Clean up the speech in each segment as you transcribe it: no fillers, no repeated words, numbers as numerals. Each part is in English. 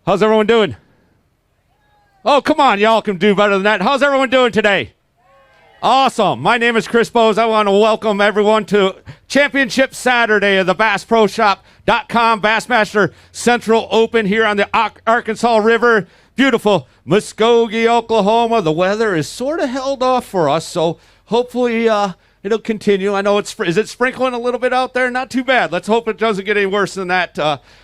How's everyone doing? Oh, come on, y'all can do better than that. How's everyone doing today? Awesome. My name is Chris Bose. I want to welcome everyone to Championship Saturday of the BassProShop.com Bassmaster Central Open here on the Arkansas River. Beautiful Muskogee, Oklahoma. The weather is sort of held off for us, so hopefully it'll continue. I know is it sprinkling a little bit out there? Not too bad. Let's hope it doesn't get any worse than that.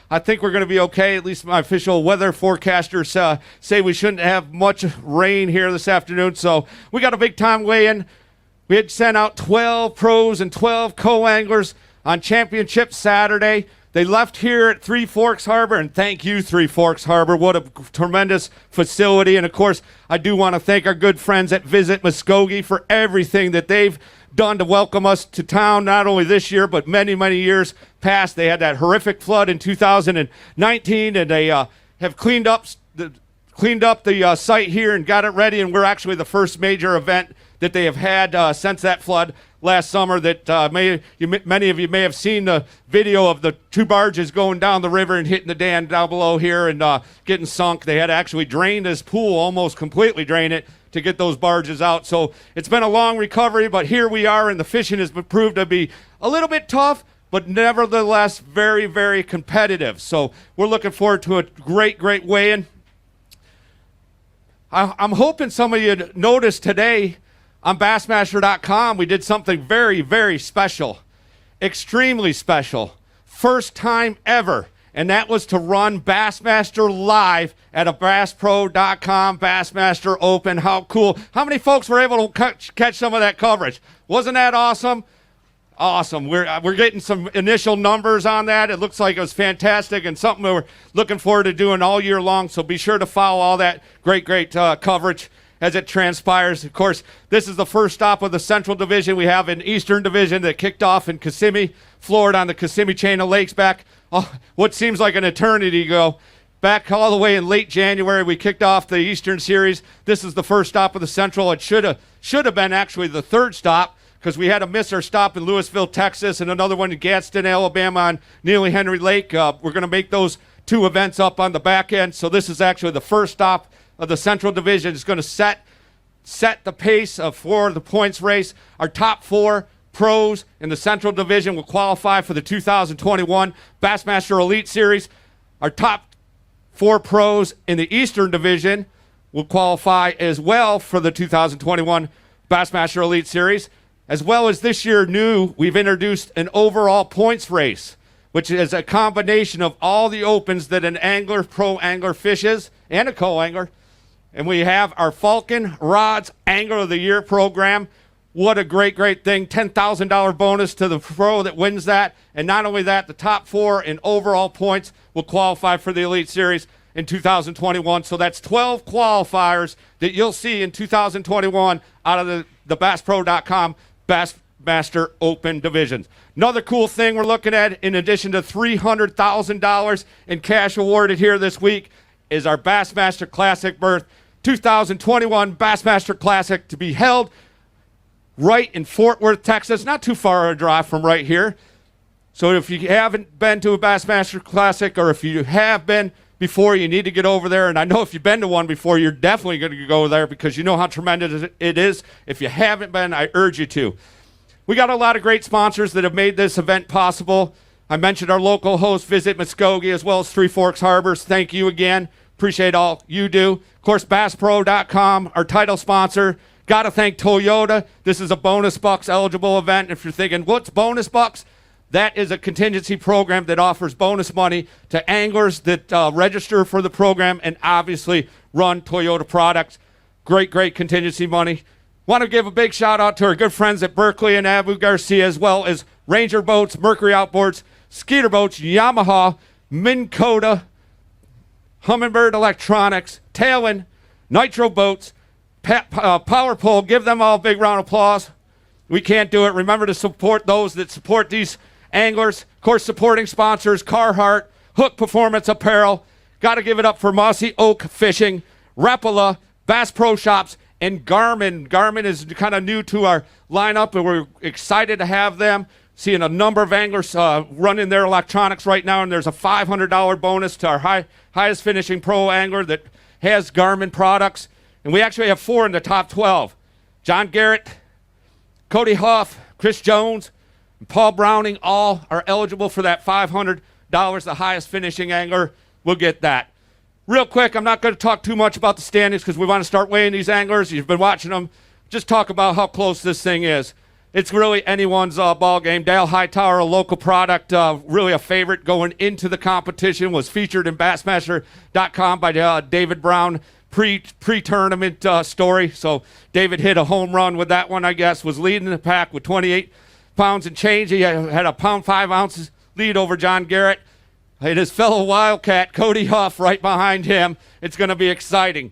I think we're going to be okay. At least my official weather forecasters say we shouldn't have much rain here this afternoon. So we got a big time weigh-in. We had sent out 12 pros and 12 co-anglers on Championship Saturday. They left here at Three Forks Harbor, and thank you, Three Forks Harbor. What a tremendous facility. And, of course, I do want to thank our good friends at Visit Muskogee for everything that they've done to welcome us to town, not only this year, but many, many years past. They had that horrific flood in 2019, and they have cleaned up the site here and got it ready, and we're actually the first major event that they have had since that flood last summer that many of you may have seen the video of the two barges going down the river and hitting the dam down below here and getting sunk. They had to actually drain this pool, almost completely drain it, to get those barges out. So it's been a long recovery, but here we are, and the fishing has proved to be a little bit tough, but nevertheless very, very competitive. So we're looking forward to a great, great weigh-in. I'm hoping some of you noticed today on Bassmaster.com, we did something very, very special, extremely special, first time ever, and that was to run Bassmaster live at a BassPro.com Bassmaster Open. How cool. How many folks were able to catch some of that coverage? Wasn't that awesome? Awesome. We're getting some initial numbers on that. It looks like it was fantastic and something we're looking forward to doing all year long, so be sure to follow all that great coverage as it transpires. Of course, this is the first stop of the Central Division. We have an Eastern Division that kicked off in Kissimmee, Florida, on the Kissimmee chain of lakes back what seems like an eternity ago. Back all the way in late January, we kicked off the Eastern Series. This is the first stop of the Central. It should have been actually the third stop because we had to miss our stop in Lewisville, Texas, and another one in Gadsden, Alabama on Neely Henry Lake. We're going to make those two events up on the back end. So this is actually the first stop of the Central Division. It's going to set the pace for the points race. Our top four pros in the Central Division will qualify for the 2021 Bassmaster Elite Series. Our top four pros in the Eastern Division will qualify as well for the 2021 Bassmaster Elite Series. As well as this year we've introduced an overall points race, which is a combination of all the opens that an angler, pro angler fishes, and a co-angler. And we have our Falcon Rods Angler of the Year program. What a great, great thing. $10,000 bonus to the pro that wins that. And not only that, the top four in overall points will qualify for the Elite Series in 2021. So that's 12 qualifiers that you'll see in 2021 out of the BassPro.com Bassmaster Open divisions. Another cool thing we're looking at, in addition to $300,000 in cash awarded here this week, is our Bassmaster Classic berth 2021 Bassmaster Classic to be held right in Fort Worth, Texas, not too far a drive from right here. So if you haven't been to a Bassmaster Classic, or if you have been before, you need to get over there. And I know if you've been to one before, you're definitely going to go there because you know how tremendous it is. If you haven't been, I urge you to. We got a lot of great sponsors that have made this event possible. I mentioned our local host, Visit Muskogee, as well as Three Forks Harbors. Thank you again. Appreciate all you do. Of course, BassPro.com, our title sponsor. Got to thank Toyota. This is a bonus bucks eligible event. If you're thinking, what's bonus bucks? That is a contingency program that offers bonus money to anglers that register for the program and obviously run Toyota products. Great, great contingency money. Want to give a big shout out to our good friends at Berkeley and Abu Garcia, as well as Ranger Boats, Mercury Outboards, Skeeter Boats, Yamaha, Minn Kota, Humminbird Electronics, Talon, Nitro Boats, Power Pole. Give them all a big round of applause. We can't do it. Remember to support those that support these anglers. Of course, supporting sponsors, Carhartt, Hook Performance Apparel. Got to give it up for Mossy Oak Fishing, Rapala, Bass Pro Shops, and Garmin. Garmin is kind of new to our lineup, and we're excited to have them. Seeing a number of anglers running their electronics right now, and there's a $500 bonus to our highest finishing pro angler that has Garmin products. And we actually have 4 in the top 12. John Garrett, Cody Huff, Chris Jones, and Paul Browning all are eligible for that $500. The highest finishing angler will get that. Real quick, I'm not going to talk too much about the standings because we want to start weighing these anglers. You've been watching them. Just talk about how close this thing is. It's really anyone's ball game. Dale Hightower, a local product, really a favorite going into the competition, was featured in Bassmaster.com by David Brown pre-tournament story. So David hit a home run with that one, I guess, was leading the pack with 28 pounds and change. He had a pound 5 ounces lead over John Garrett. And his fellow Wildcat, Cody Huff, right behind him. It's going to be exciting.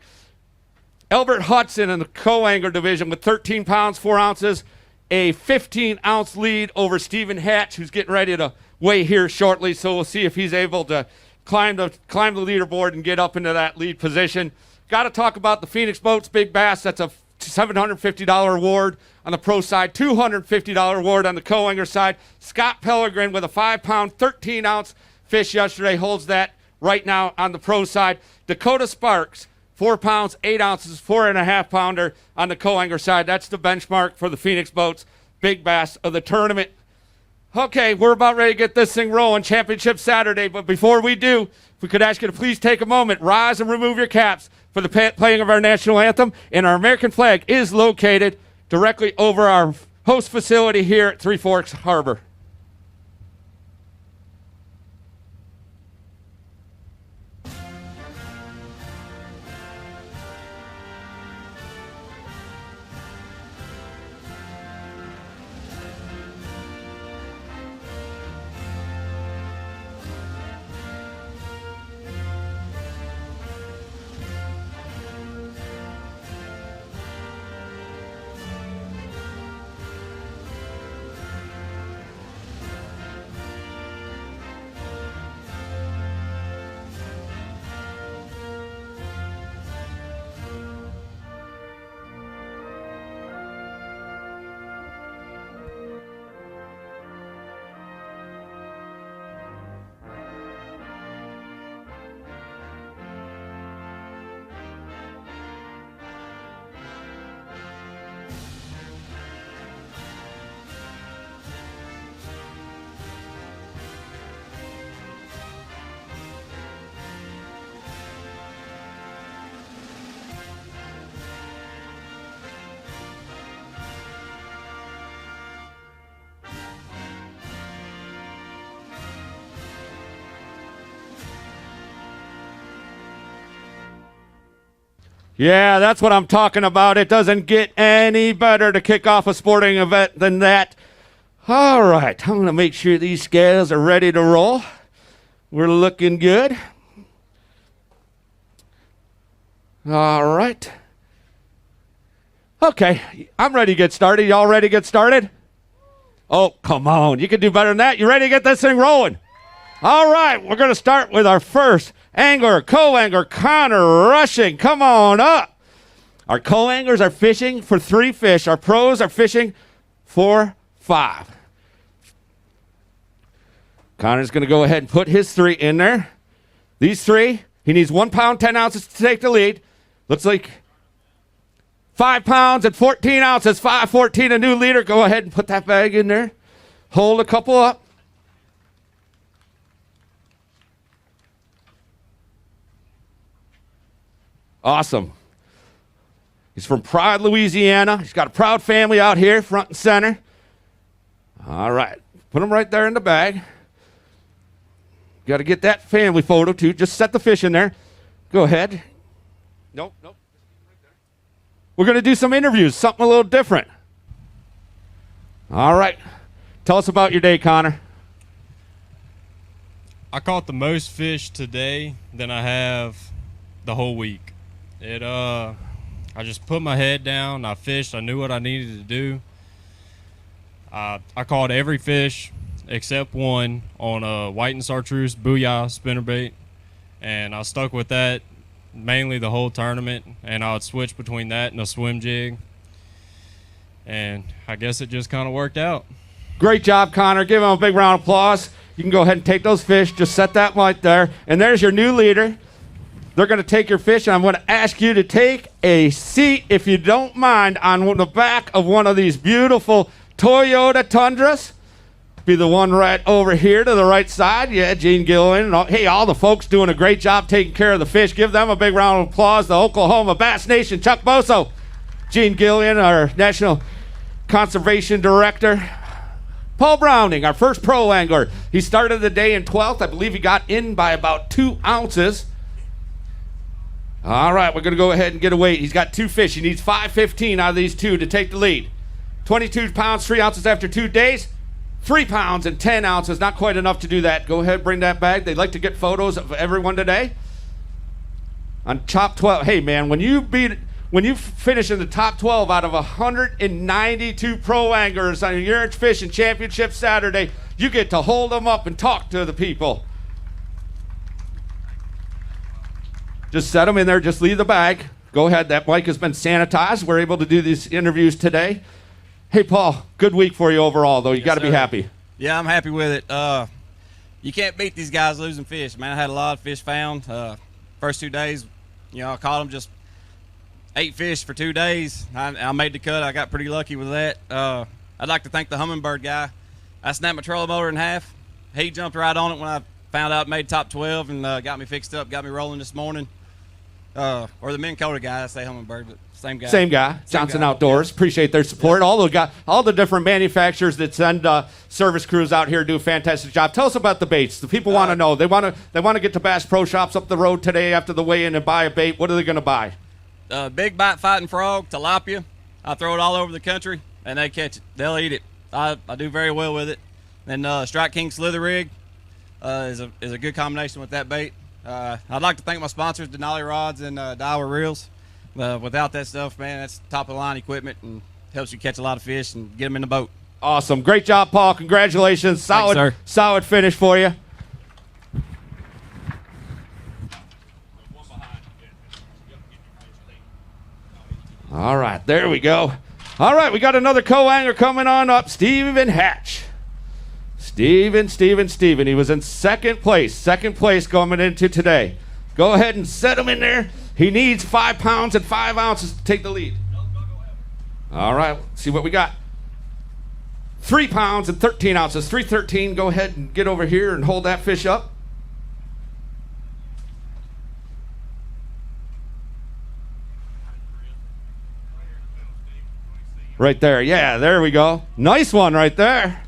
Albert Hudson in the co-angler division with 13 pounds, 4 ounces, a 15-ounce lead over Stephen Hatch, who's getting ready to weigh here shortly. So we'll see if he's able to climb the leaderboard and get up into that lead position. Got to talk about the Phoenix Boats Big Bass. That's a $750 award on the pro side, $250 award on the co-angler side. Scott Pellegrin with a 5-pound, 13-ounce fish yesterday holds that right now on the pro side. Dakota Sparks, 4 pounds, 8 ounces, 4.5 pounder on the co-angler side. That's the benchmark for the Phoenix Boats Big Bass of the tournament. Okay, we're about ready to get this thing rolling. Championship Saturday, but before we do, if we could ask you to please take a moment, rise and remove your caps for the playing of our national anthem, and our American flag is located directly over our host facility here at Three Forks Harbor. Yeah, that's what I'm talking about. It doesn't get any better to kick off a sporting event than that. All right, I'm going to make sure these scales are ready to roll. We're looking good. All right. Okay, I'm ready to get started. Y'all ready to get started? Oh, come on. You can do better than that. You ready to get this thing rolling? All right, we're going to start with our first angler, co-angler, Connor Rushing. Come on up. Our co-anglers are fishing for 3 fish. Our pros are fishing for 5. Connor's going to go ahead and put his 3 in there. These 3, he needs 1 pound, 10 ounces to take the lead. Looks like 5 pounds and 14 ounces, 5:14, a new leader. Go ahead and put that bag in there. Hold a couple up. Awesome. He's from Pride, Louisiana. He's got a proud family out here, front and center. All right. Put him right there in the bag. Got to get that family photo, too. Just set the fish in there. Go ahead. Nope. We're going to do some interviews, something a little different. All right. Tell us about your day, Connor. I caught the most fish today than I have the whole week. I just put my head down. I fished. I knew what I needed to do. I caught every fish except one on a white and chartreuse booyah spinnerbait, and I stuck with that mainly the whole tournament, and I would switch between that and a swim jig, and I guess it just kind of worked out. Great job, Connor. Give him a big round of applause. You can go ahead and take those fish. Just set that right there, and there's your new leader. They're going to take your fish, and I'm going to ask you to take a seat, if you don't mind, on the back of one of these beautiful Toyota Tundras. Be the one right over here to the right side. Yeah, Gene Gillian. Hey, all the folks doing a great job taking care of the fish. Give them a big round of applause. The Oklahoma Bass Nation, Chuck Boso. Gene Gillian, our National Conservation Director. Paul Browning, our first pro angler. He started the day in 12th. I believe he got in by about 2 ounces. All right, we're going to go ahead and get a weight. He's got 2 fish. He needs 515 out of these 2 to take the lead. 22 pounds, 3 ounces after 2 days. 3 pounds and 10 ounces, not quite enough to do that. Go ahead, bring that bag. They'd like to get photos of everyone today. On top 12, hey man, when you finish in the top 12 out of 192 pro anglers on your Yearage Fishing Championship Saturday, you get to hold them up and talk to the people. Just set them in there, just leave the bag. Go ahead, that mic has been sanitized. We're able to do these interviews today. Hey, Paul, good week for you overall, though. You got to be happy. Yeah, I'm happy with it. You can't beat these guys losing fish. Man, I had a lot of fish found. First 2 days, I caught them just 8 fish for 2 days. I made the cut. I got pretty lucky with that. I'd like to thank the Humminbird guy. I snapped my trolling motor in half. He jumped right on it when I found out it made top 12 and got me fixed up, got me rolling this morning. Or the Minn Kota guy, I say Humminbird, but same guy. Same guy, Johnson Outdoors. Yeah. Appreciate their support. Yeah. All the different manufacturers that send service crews out here do a fantastic job. Tell us about the baits. The people want to know. They want to get to Bass Pro Shops up the road today after the weigh-in and buy a bait. What are they going to buy? Big bite fighting frog, tilapia. I throw it all over the country, and they catch it. They'll eat it. I do very well with it. And Strike King Slither Rig is a good combination with that bait. I'd like to thank my sponsors, Denali Rods and Daiwa Reels. Without that stuff, man, that's top-of-the-line equipment and helps you catch a lot of fish and get them in the boat. Awesome. Great job, Paul. Congratulations. Solid finish for you. All right, there we go. All right, we got another co-angler coming on up, Stephen Hatch. Steven. He was in second place coming into today. Go ahead and set him in there. He needs 5 pounds and 5 ounces to take the lead. All right, see what we got. 3 pounds and 13 ounces, 313. Go ahead and get over here and hold that fish up. Right there, yeah, there we go. Nice one right there.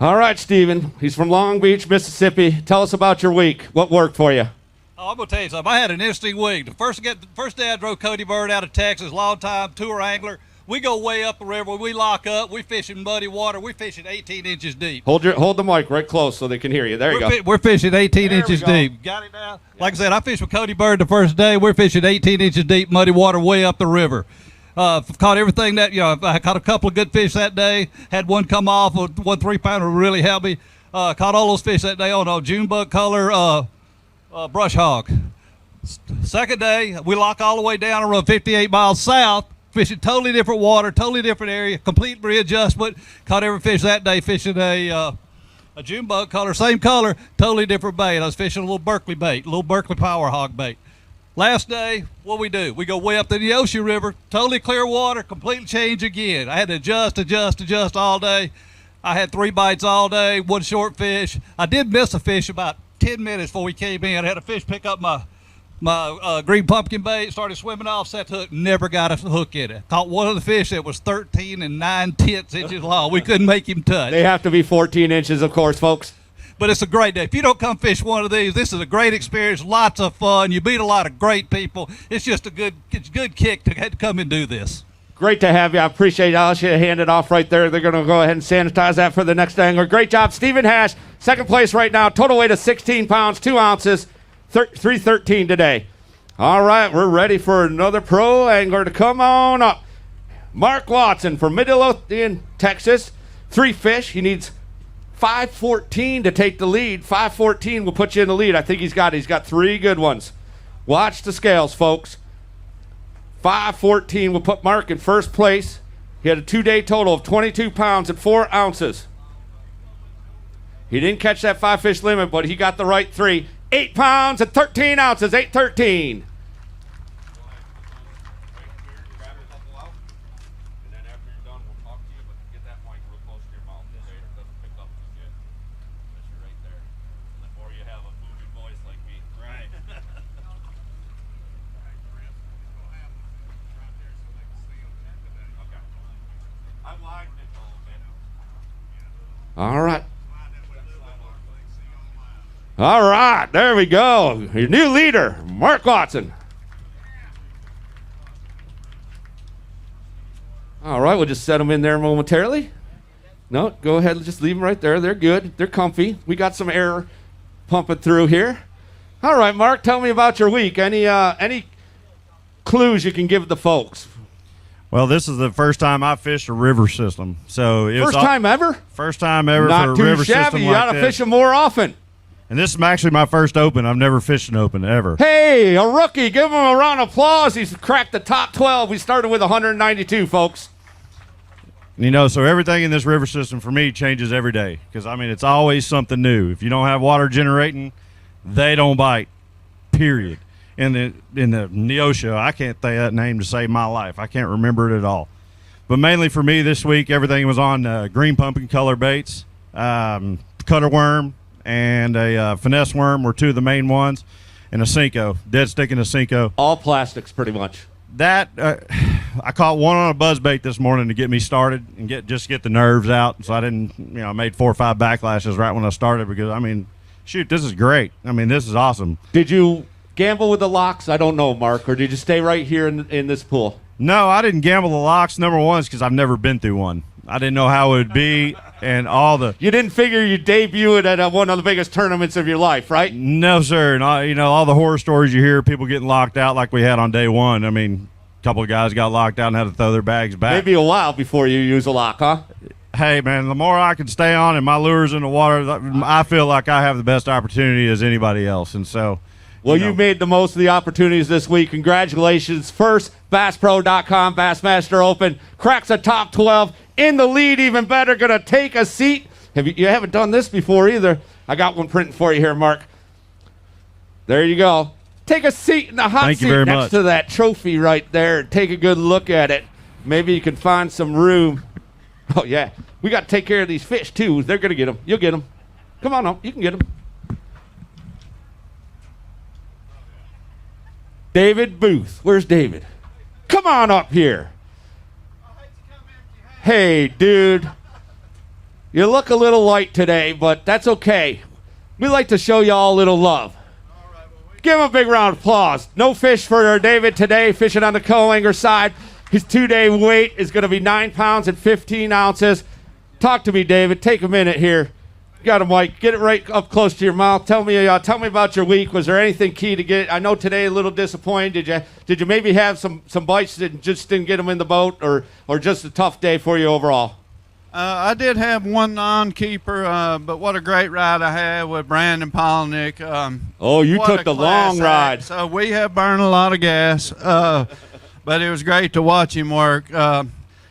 All right, Stephen. He's from Long Beach, Mississippi. Tell us about your week. What worked for you? Oh, I'm going to tell you something. I had an interesting week. The first day I drove Cody Bird out of Texas, long-time tour angler. We go way up the river. We lock up. We fishing muddy water. We fishing 18 inches deep. Hold the mic right close so they can hear you. There you go. We're fishing 18 inches deep. Got it now? Yeah. Like I said, I fished with Cody Bird the first day. We're fishing 18 inches deep, muddy water way up the river. Caught everything that, I caught a couple of good fish that day. Had one come off, one 3-pounder really helped me. Caught all those fish that day on a June bug color brush hog. Second day, we lock all the way down and run 58 miles south, fishing totally different water, totally different area, complete readjustment. Caught every fish that day fishing a June bug color, same color, totally different bait. I was fishing a little Berkeley bait, a little Berkeley power hog bait. Last day, what we do? We go way up to the Ocean River, totally clear water, complete change again. I had to adjust all day. I had 3 bites all day, 1 short fish. I did miss a fish about 10 minutes before we came in. I had a fish pick up my green pumpkin bait, started swimming off, set hook, never got a hook in it. Caught one of the fish that was 13 9/10 inches long. We couldn't make him touch. They have to be 14 inches, of course, folks. But it's a great day. If you don't come fish one of these, this is a great experience, lots of fun. You meet a lot of great people. It's just a good kick to come and do this. Great to have you. I appreciate it. I'll hand it off right there. They're going to go ahead and sanitize that for the next angler. Great job, Stephen Hatch. Second place right now. Total weight of 16 pounds, 2 ounces, 313 today. All right, we're ready for another pro angler to come on up. Mark Watson from Midlothian, Texas. 3 fish. He needs 514 to take the lead. 514 will put you in the lead. I think he's got 3 good ones. Watch the scales, folks. 514 will put Mark in first place. He had a 2-day total of 22 pounds and 4 ounces. He didn't catch that 5-fish limit, but he got the right 3. 8 pounds and 13 ounces, 813. All right. All right, there we go. Your new leader, Mark Watson. All right, we'll just set them in there momentarily. No, go ahead, just leave them right there. They're good. They're comfy. We got some air pumping through here. All right, Mark, tell me about your week. Any clues you can give the folks? Well, this is the first time I fished a river system. So it was First time ever? First time ever Not for a too river shabby. system You like ought to this. fish them more often. And this is actually my first open. I've never fished an open ever. Hey, a rookie. Give him a round of applause. He's cracked the top 12. We started with 192, folks. You know, so everything in this river system for me changes every day because, I mean, it's always something new. If you don't have water generating, they don't bite, period. In the Neosho, I can't say that name to save my life. I can't remember it at all. But mainly for me this week, everything was on green pumpkin color baits, cutter worm, and a finesse worm were 2 of the main ones, and a Cinco, dead stick and a Cinco. All plastics, pretty much. That I caught one on a buzz bait this morning to get me started and get the nerves out. So I didn't, I made 4 or 5 backlashes right when I started because, I mean, shoot, this is great. I mean, this is awesome. Did you gamble with the locks? I don't know, Mark, or did you stay right here in this pool? No, I didn't gamble the locks. Number one is because I've never been through one. I didn't know how it would be, and all the. You didn't figure you'd debut it at one of the biggest tournaments of your life, right? No, sir. And all the horror stories you hear, people getting locked out like we had on day one. I mean, a couple of guys got locked out and had to throw their bags back. Maybe a while before you use a lock, huh? Hey, man, the more I can stay on and my lure's in the water, I feel like I have the best opportunity as anybody else, and so. Well, you made the most of the opportunities this week. Congratulations. First, BassPro.com, Bassmaster Open. Cracks a top 12. In the lead, even better. Going to take a seat. You haven't done this before either. I got one printing for you here, Mark. There you go. Take a seat in the hot seat next to that trophy right there. Take a good look at it. Maybe you can find some room. Oh, yeah. We got to take care of these fish, too. They're going to get them. You'll get them. Come on up. You can get them. David Booth. Where's David? Come on up here. Hey, dude. You look a little light today, but that's okay. We like to show y'all a little love. Give him a big round of applause. No fish for David today, fishing on the co-angler side. His 2-day weight is going to be 9 pounds and 15 ounces. Talk to me, David. Take a minute here. Got him, Mike. Get it right up close to your mouth. Tell me about your week. Was there anything key to get? I know today a little disappointed. Did you maybe have some bites that just didn't get them in the boat, or just a tough day for you overall? I did have one non-keeper, but what a great ride I had with Brandon Palinic. You took the long ride. So we have burned a lot of gas, but it was great to watch him work.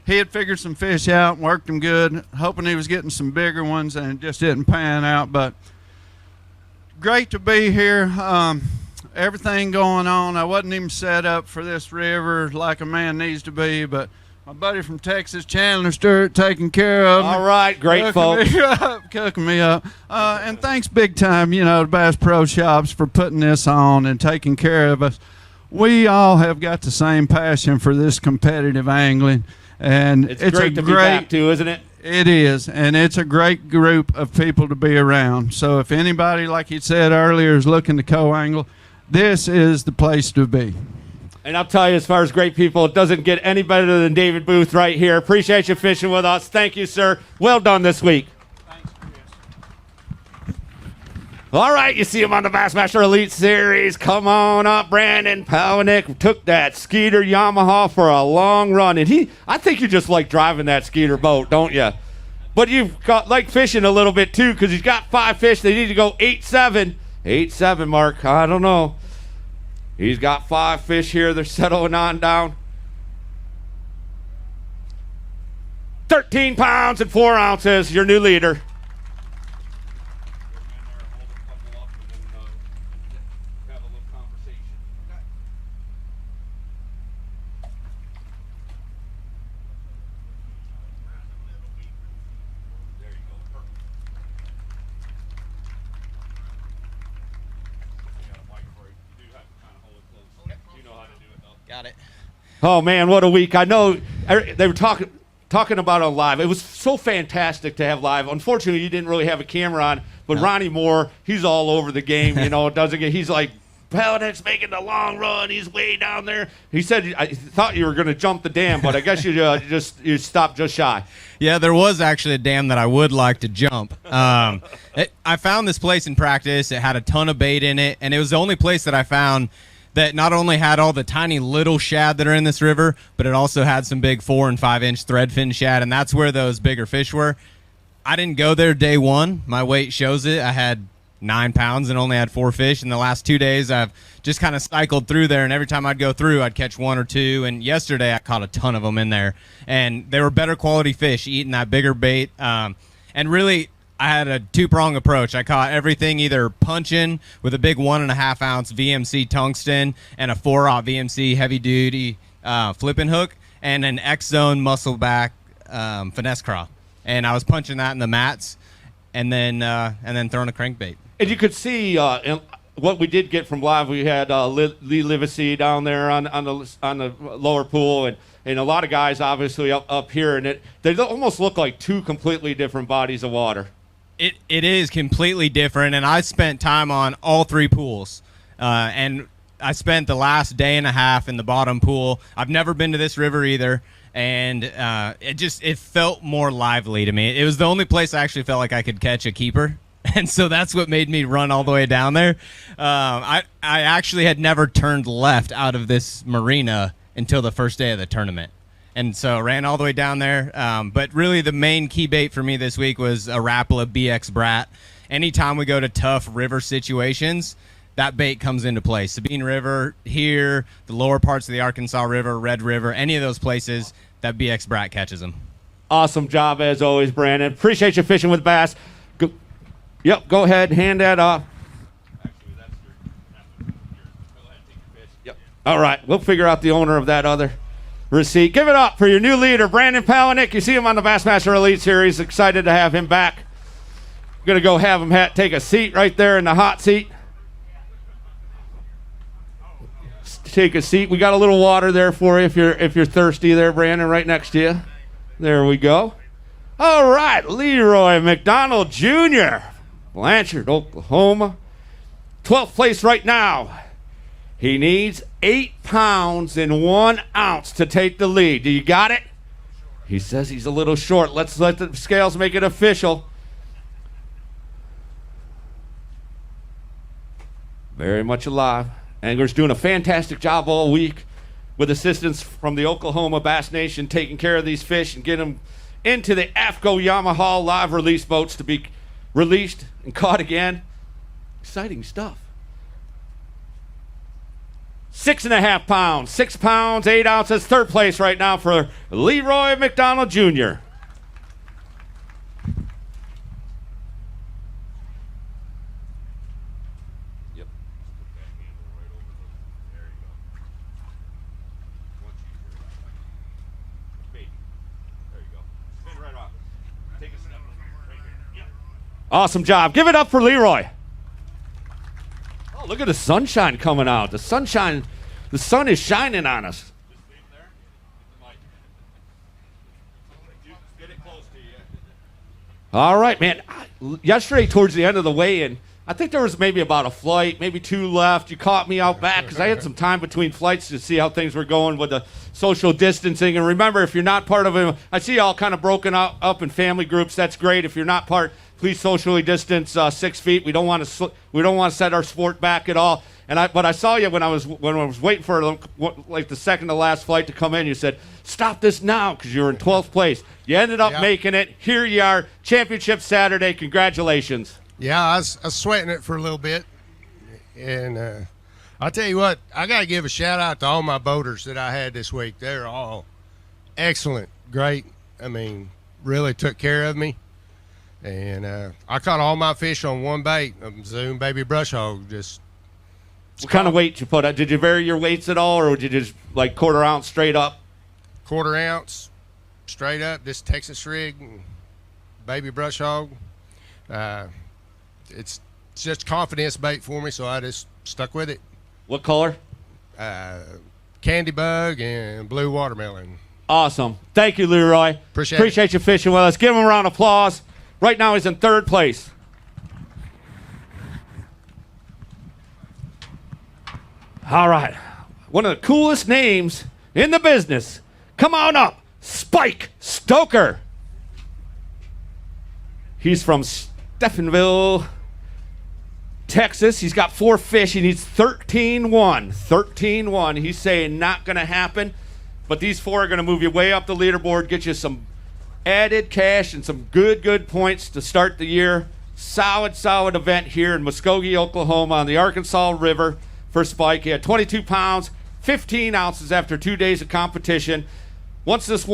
He had figured some fish out and worked them good, hoping he was getting some bigger ones, and it just didn't pan out. But great to be here. Everything going on. I wasn't even set up for this river like a man needs to be, but my buddy from Texas, Chandler Stewart, taking care of me. All right, great folks. Cooking me up. And thanks big time, to Bass Pro Shops for putting this on and taking care of us. We all have got the same passion for this competitive angling. And it's great to be back too, isn't it? It is, and it's a great group of people to be around. So if anybody, like you said earlier, is looking to co-angle, this is the place to be. And I'll tell you, as far as great people, it doesn't get any better than David Booth right here. Appreciate you fishing with us. Thank you, sir. Well done this week. All right, you see him on the Bassmaster Elite Series. Come on up, Brandon Palinic. Took that Skeeter Yamaha for a long run. And I think you just like driving that Skeeter boat, don't you? But you've got like fishing a little bit, too, because he's got 5 fish. They need to go 8-7. 8-7, Mark. I don't know. He's got 5 fish here. They're settling on down. 13 pounds and 4 ounces, your new leader. Got it. Oh man, what a week! I know they were talking about on live. It was so fantastic to have live. Unfortunately, you didn't really have a camera on, but no. Ronnie Moore, he's all over the game. You know, he's like, Palinic's making the long run. He's way down there. He said, I thought you were going to jump the dam, but I guess you stopped just shy. Yeah, there was actually a dam that I would like to jump. I found this place in practice. It had a ton of bait in it, and it was the only place that I found that not only had all the tiny little shad that are in this river, but it also had some big 4 and 5 inch threadfin shad, and that's where those bigger fish were. I didn't go there day one. My weight shows it. I had 9 pounds and only had 4 fish. In the last 2 days, I've just kind of cycled through there, and every time I'd go through, I'd catch 1 or 2, and yesterday I caught a ton of them in there, and they were better quality fish eating that bigger bait. And really, I had a 2-prong approach. I caught everything either punching with a big 1.5 ounce VMC tungsten and a 4-aught VMC heavy duty flipping hook and an X-Zone muscleback finesse craw. And I was punching that in the mats and then throwing a crankbait. And you could see what we did get from live. We had Lee Livesey down there on the lower pool, and a lot of guys obviously up here, and they almost look like 2 completely different bodies of water. It is completely different, and I spent time on all 3 pools, and I spent the last day and a half in the bottom pool. I've never been to this river either, and it felt more lively to me. It was the only place I actually felt like I could catch a keeper, and so that's what made me run all the way down there. I actually had never turned left out of this marina until the first day of the tournament. And so ran all the way down there. But really the main key bait for me this week was a Rapala BX Brat. Anytime we go to tough river situations, that bait comes into play. Sabine River, here, the lower parts of the Arkansas River, Red River, any of those places, that BX Brat catches them. Awesome job as always, Brandon. Appreciate you fishing with bass. Go ahead, hand that off. Actually, that's yours. Go ahead, take your fish. Yep. All right, we'll figure out the owner of that other receipt. Give it up for your new leader, Brandon Palinic. You see him on the Bassmaster Elite Series. Excited to have him back. Going to go have him take a seat right there in the hot seat. Take a seat. We got a little water there for you if you're thirsty there, Brandon, right next to you. There we go. All right, Leroy Mcdonald Jr., Blanchard, Oklahoma. 12th place right now. He needs 8 pounds and 1 ounce to take the lead. Do you got it? He says he's a little short. Let's let the scales make it official. Very much alive. Anglers doing a fantastic job all week with assistance from the Oklahoma Bass Nation, taking care of these fish and getting them into the AFCO Yamaha live release boats to be released and caught again. Exciting stuff. 6.5 pounds, 6 pounds, 8 ounces. 3rd place right now for Leroy Mcdonald Jr. Yep. Awesome job. Give it up for Leroy. Oh, look at the sunshine coming out. The sun is shining on us. All right, man. Yesterday, towards the end of the weigh-in, I think there was maybe about a flight, maybe 2 left. You caught me out back because I had some time between flights to see how things were going with the social distancing. And remember, if you're not part of it, I see you all kind of broken up in family groups. That's great. If you're not part, please socially distance 6 feet. We don't want to set our sport back at all. But I saw you when I was waiting for like the second to last flight to come in. You said, "Stop this now," because you were in 12th place. You ended up making it. Here you are, championship Saturday. Congratulations. Yeah, I was sweating it for a little bit, and I'll tell you what, I got to give a shout out to all my boaters that I had this week. They're all excellent, great. I mean, really took care of me. And I caught all my fish on one bait, a Zoom baby brush hog. What kind of weight you put on? Did you vary your weights at all, or would you just like quarter ounce straight up? Quarter ounce, straight up, this Texas rig, baby brush hog. It's just confidence bait for me, so I just stuck with it. What color? Candy bug and blue watermelon. Awesome. Thank you, Leroy. Appreciate you fishing with us. Give him a round of applause. Right now he's in third place. All right. One of the coolest names in the business. Come on up. Spike Stoker. He's from Stephenville, Texas. He's got 4 fish. He needs 13-1. 13-1. He's saying not going to happen, but these 4 are going to move you way up the leaderboard, get you some added cash and some good points to start the year. Solid event here in Muskogee, Oklahoma on the Arkansas River for Spike. He had 22 pounds, 15 ounces after 2 days of competition. Once this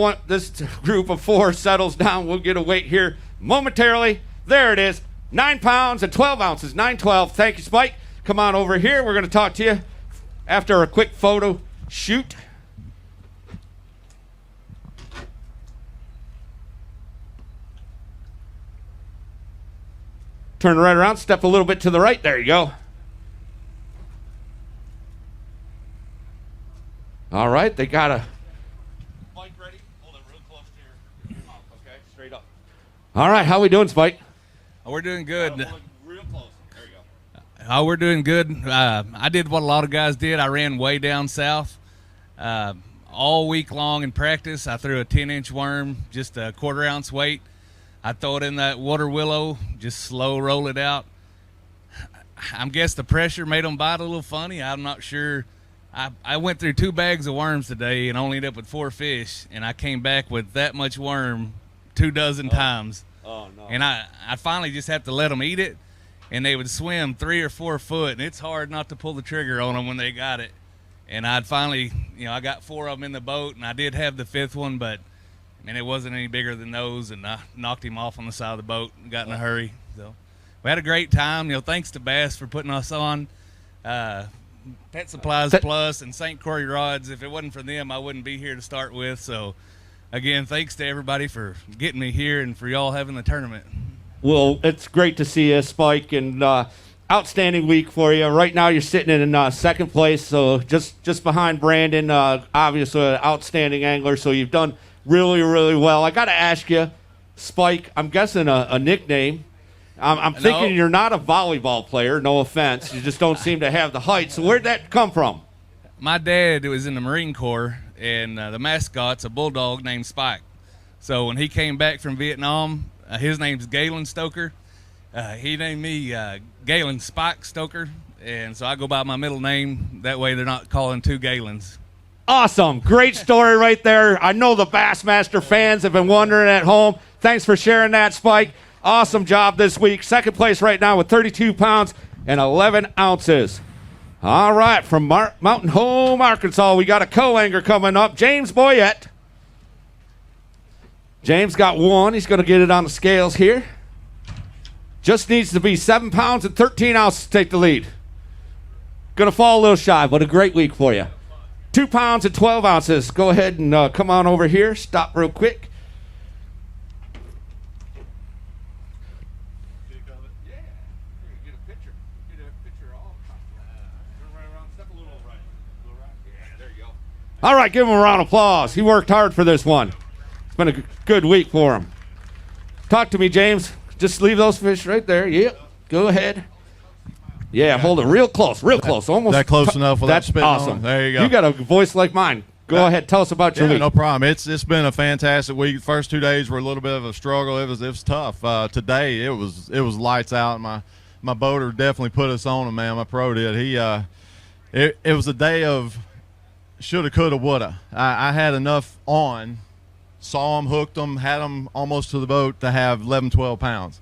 group of 4 settles down, we'll get a weight here momentarily. There it is, 9 pounds and 12 ounces, 912. Thank you, Spike. Come on over here. We're going to talk to you after a quick photo shoot. Turn right around, step a little bit to the right. There you go. All right, they got a Spike ready. Hold it real close to your mouth, okay? Straight up. All right, how we doing, Spike? We're doing good. Real close. There you go. Oh, we're doing good. I did what a lot of guys did. I ran way down south all week long in practice. I threw a 10-inch worm, just a quarter-ounce weight. I throw it in that water willow, just slow roll it out. I guess the pressure made them bite a little funny. I'm not sure. I went through 2 bags of worms today and only ended up with 4 fish, and I came back with that much worm 24 times. Oh, no. And I finally just have to let them eat it, and they would swim 3 or 4 foot, and it's hard not to pull the trigger on them when they got it. And I'd finally, I got 4 of them in the boat, and I did have the 5th one, but it wasn't any bigger than those, and I knocked him off on the side of the boat and got in a hurry. So we had a great time. Thanks to Bass for putting us on. Pet Supplies Plus and St. Croix Rods. If it wasn't for them, I wouldn't be here to start with. So, again, thanks to everybody for getting me here and for y'all having the tournament. Well, it's great to see you, Spike, and outstanding week for you. Right now you're sitting in second place, so just behind Brandon, obviously an outstanding angler, so you've done really well. I got to ask you, Spike, I'm guessing a nickname. I'm thinking you're not a volleyball player, no offense. You just don't seem to have the height. So where'd that come from? My dad was in the Marine Corps, and the mascot's a bulldog named Spike. So when he came back from Vietnam, his name's Galen Stoker. He named me Galen Spike Stoker, and so I go by my middle name. That way they're not calling 2 Galens. Awesome. Great story right there. I know the Bassmaster fans have been wondering at home. Thanks for sharing that, Spike. Awesome job this week. Second place right now with 32 pounds and 11 ounces. All right, from Mountain Home, Arkansas, we got a co-angler coming up, James Boyette. James got 1. He's going to get it on the scales here. Just needs to be 7 pounds and 13 ounces to take the lead. Going to fall a little shy, but a great week for you. 2 pounds and 12 ounces. Go ahead and come on over here. Stop real quick. All right, give him a round of applause. He worked hard for this one. It's been a good week for him. Talk to me, James. Just leave those fish right there. Yep. Go ahead. Yeah, hold it real close, almost. That close enough without spitting awesome. on it. There you go. You got a voice like mine. Go ahead, tell us about your week. No problem. It's been a fantastic week. First 2 days were a little bit of a struggle. It was tough. Today it was lights out. My boater definitely put us on him, man. My pro did. It was a day of shoulda, coulda, woulda. I had enough on, saw them, hooked them, had them almost to the boat to have 11, 12 pounds.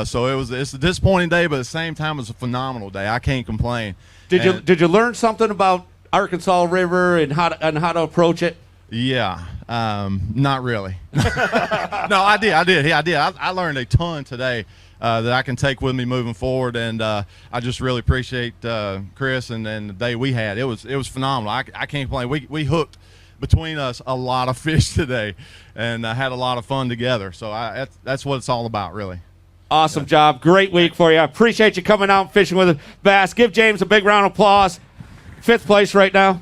So it's a disappointing day, but at the same time, it's a phenomenal day. I can't complain. Did you learn something about Arkansas River and how to approach it? Yeah, not really. No, I did. Yeah, I did. I learned a ton today that I can take with me moving forward, and I just really appreciate Chris and the day we had. It was phenomenal. I can't complain. We hooked between us a lot of fish today, and had a lot of fun together. So that's what it's all about, really. Awesome job. Great week for you. I appreciate you coming out and fishing with us, Bass. Give James a big round of applause. 5th place right now.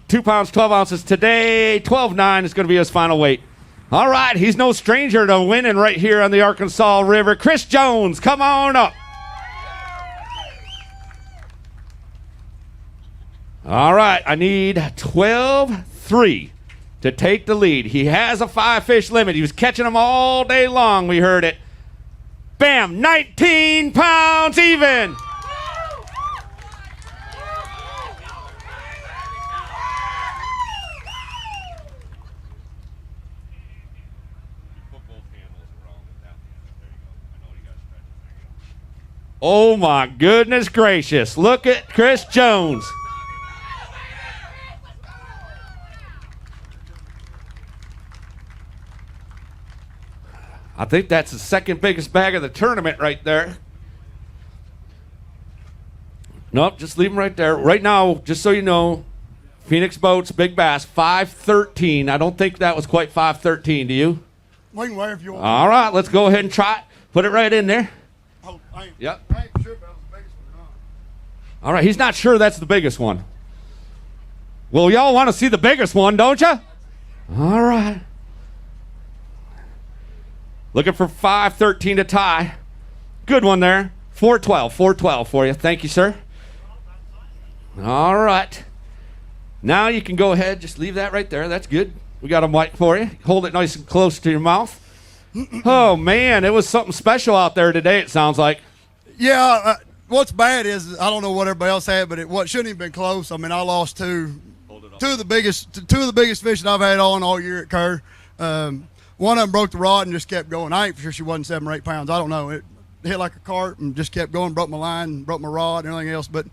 2 pounds, 12 ounces today. 12.9 is going to be his final weight. All right, he's no stranger to winning right here on the Arkansas River. Chris Jones, come on up. All right, I need 12-3 to take the lead. He has a 5-fish limit. He was catching them all day long. We heard it. Bam, 19 pounds even. Oh my goodness gracious. Look at Chris Jones. I think that's the second biggest bag of the tournament right there. Nope, just leave him right there. Right now, just so you know, Phoenix Boats, Big Bass, 5.13. I don't think that was quite 5.13, do you? We can wear if you want. All right, let's go ahead and try it. Put it right in there. Oh, Yep. I ain't sure if that was the biggest one or not. All right, he's not sure that's the biggest one. Well, y'all want to see the biggest one, don't you? All right. Looking for 5.13 to tie. Good one there. 4.12 for you. Thank you, sir. All right. Now you can go ahead. Just leave that right there. That's good. We got them white for you. Hold it nice and close to your mouth. Oh, man, it was something special out there today, it sounds like. Yeah, what's bad is I don't know what everybody else had, but it shouldn't have been close. I mean, I lost two of the biggest fish that I've had on all year at Kerr. One of them broke the rod and just kept going. I ain't for sure she wasn't 7 or 8 pounds. I don't know. It hit like a cart and just kept going, broke my line, broke my rod and everything else. But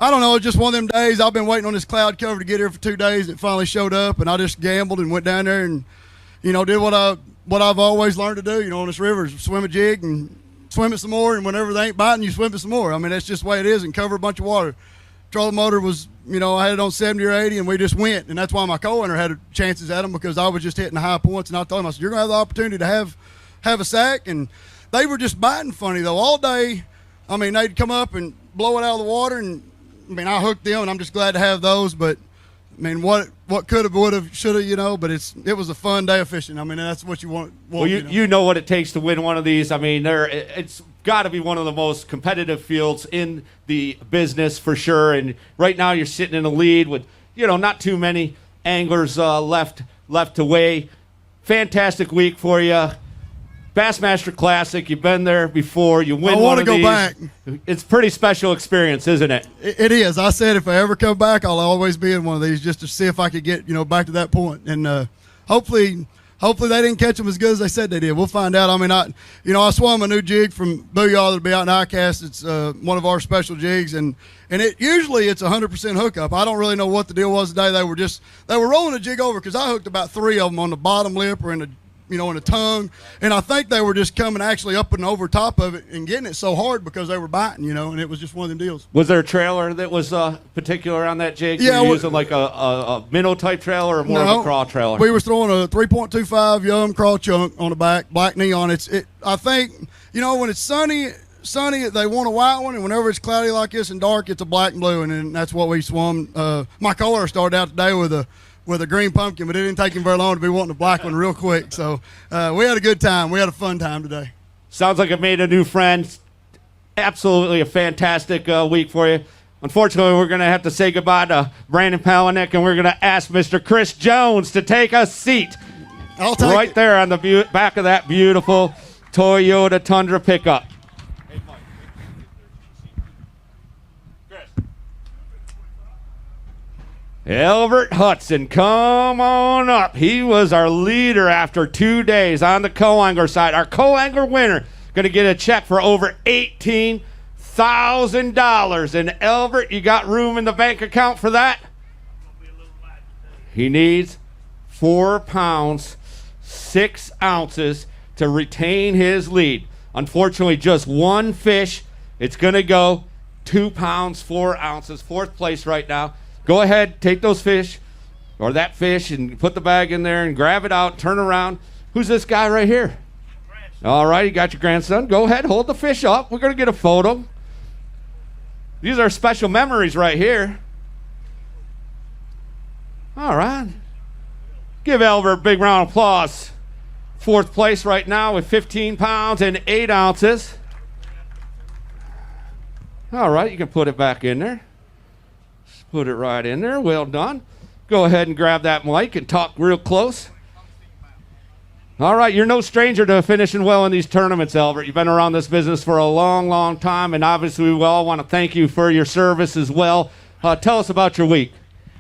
I don't know. It's just one of them days. I've been waiting on this cloud cover to get here for 2 days. It finally showed up, and I just gambled and went down there and, did what I've always learned to do, on this river, is swim a jig and swim it some more, and whenever they ain't biting, you swim it some more. I mean, that's just the way it is, and cover a bunch of water. Trolling motor was, I had it on 70 or 80, and we just went, and that's why my co-winner had chances at them, because I was just hitting the high points, and I told him, I said, you're going to have the opportunity to have a sack, and they were just biting funny, though, all day. I mean, they'd come up and blow it out of the water, and, I hooked them, and I'm just glad to have those, but, what could have, would have, should have, but it was a fun day of fishing. That's what you want. Well, you know what it takes to win one of these. It's got to be one of the most competitive fields in the business for sure. And right now you're sitting in the lead with, not too many anglers left to weigh. Fantastic week for you. Bassmaster Classic, you've been there before. You win one of these. I want to go back. It's a pretty special experience, isn't it? It is. I said if I ever come back, I'll always be in one of these just to see if I could get, back to that point. And hopefully they didn't catch them as good as they said they did. We'll find out. I swam a new jig from Booyah that'll be out in ICAST. It's one of our special jigs, and usually it's 100% hookup. I don't really know what the deal was today. They were rolling a jig over because I hooked about 3 of them on the bottom lip or in the in the tongue, and I think they were just coming actually up and over top of it and getting it so hard because they were biting, and it was just one of them deals. Was there a trailer that was particular on that jig? Yeah, were you using like a minnow type trailer or more of a craw trailer? We were throwing a 3.25 Yum craw chunk on the back, black neon. I think when it's sunny they want a white one, and whenever it's cloudy like this and dark, it's a black and blue, and then that's what we swum. My color started out today with a green pumpkin, but it didn't take him very long to be wanting a black one real quick. So we had a good time. We had a fun time today. Sounds like I made a new friend. Absolutely a fantastic week for you. Unfortunately, we're going to have to say goodbye to Brandon Palinic, and we're going to ask Mr. Chris Jones to take a seat right there on the back of that beautiful Toyota Tundra pickup. Elbert Hudson, come on up. He was our leader after 2 days on the co-angler side. Our co-angler winner going to get a check for over $18,000. And Elbert, you got room in the bank account for that? He needs 4 pounds, 6 ounces to retain his lead. Unfortunately, just one fish. It's going to go 2 pounds, 4 ounces. 4th place right now. Go ahead, take those fish or that fish and put the bag in there and grab it out, turn around. Who's this guy right here? All right, you got your grandson. Go ahead, hold the fish up. We're going to get a photo. These are special memories right here. All right. Give Albert a big round of applause. 4th place right now with 15 pounds and 8 ounces. All right, you can put it back in there. Just put it right in there. Well done. Go ahead and grab that mic and talk real close. All right, you're no stranger to finishing well in these tournaments, Albert. You've been around this business for a long, long time, and obviously we all want to thank you for your service as well. Tell us about your week.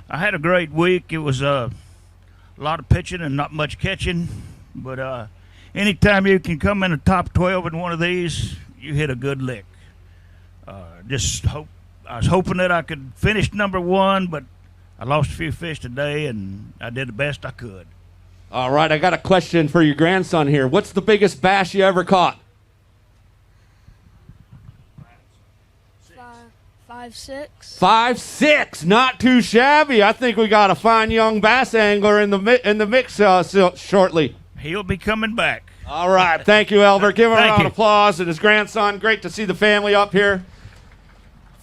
I had a great week. It was a lot of pitching and not much catching, but anytime you can come in the top 12 in one of these, you hit a good lick. I was hoping that I could finish number 1, but I lost a few fish today, and I did the best I could. All right, I got a question for your grandson here. What's the biggest bass you ever caught? 5, 6. 5, 6, not too shabby. I think we got a fine young bass angler in the mix shortly. He'll be coming back. All right, thank you, Albert. Give him a round you. of applause. And his grandson, great to see the family up here.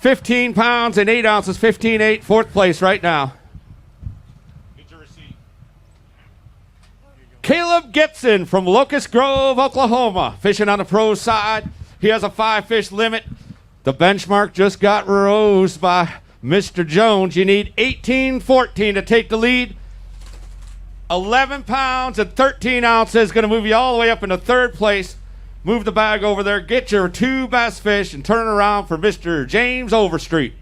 15 pounds and 8 ounces, 15-8, 4th place right now. Get your receipt. Caleb Gibson from Locust Grove, Oklahoma, fishing on the pro side. He has a 5-fish limit. The benchmark just got rose by Mr. Jones. You need 18-14 to take the lead. 11 pounds and 13 ounces, going to move you all the way up into 3rd place. Move the bag over there, get your 2 best fish, and turn around for Mr. James Overstreet.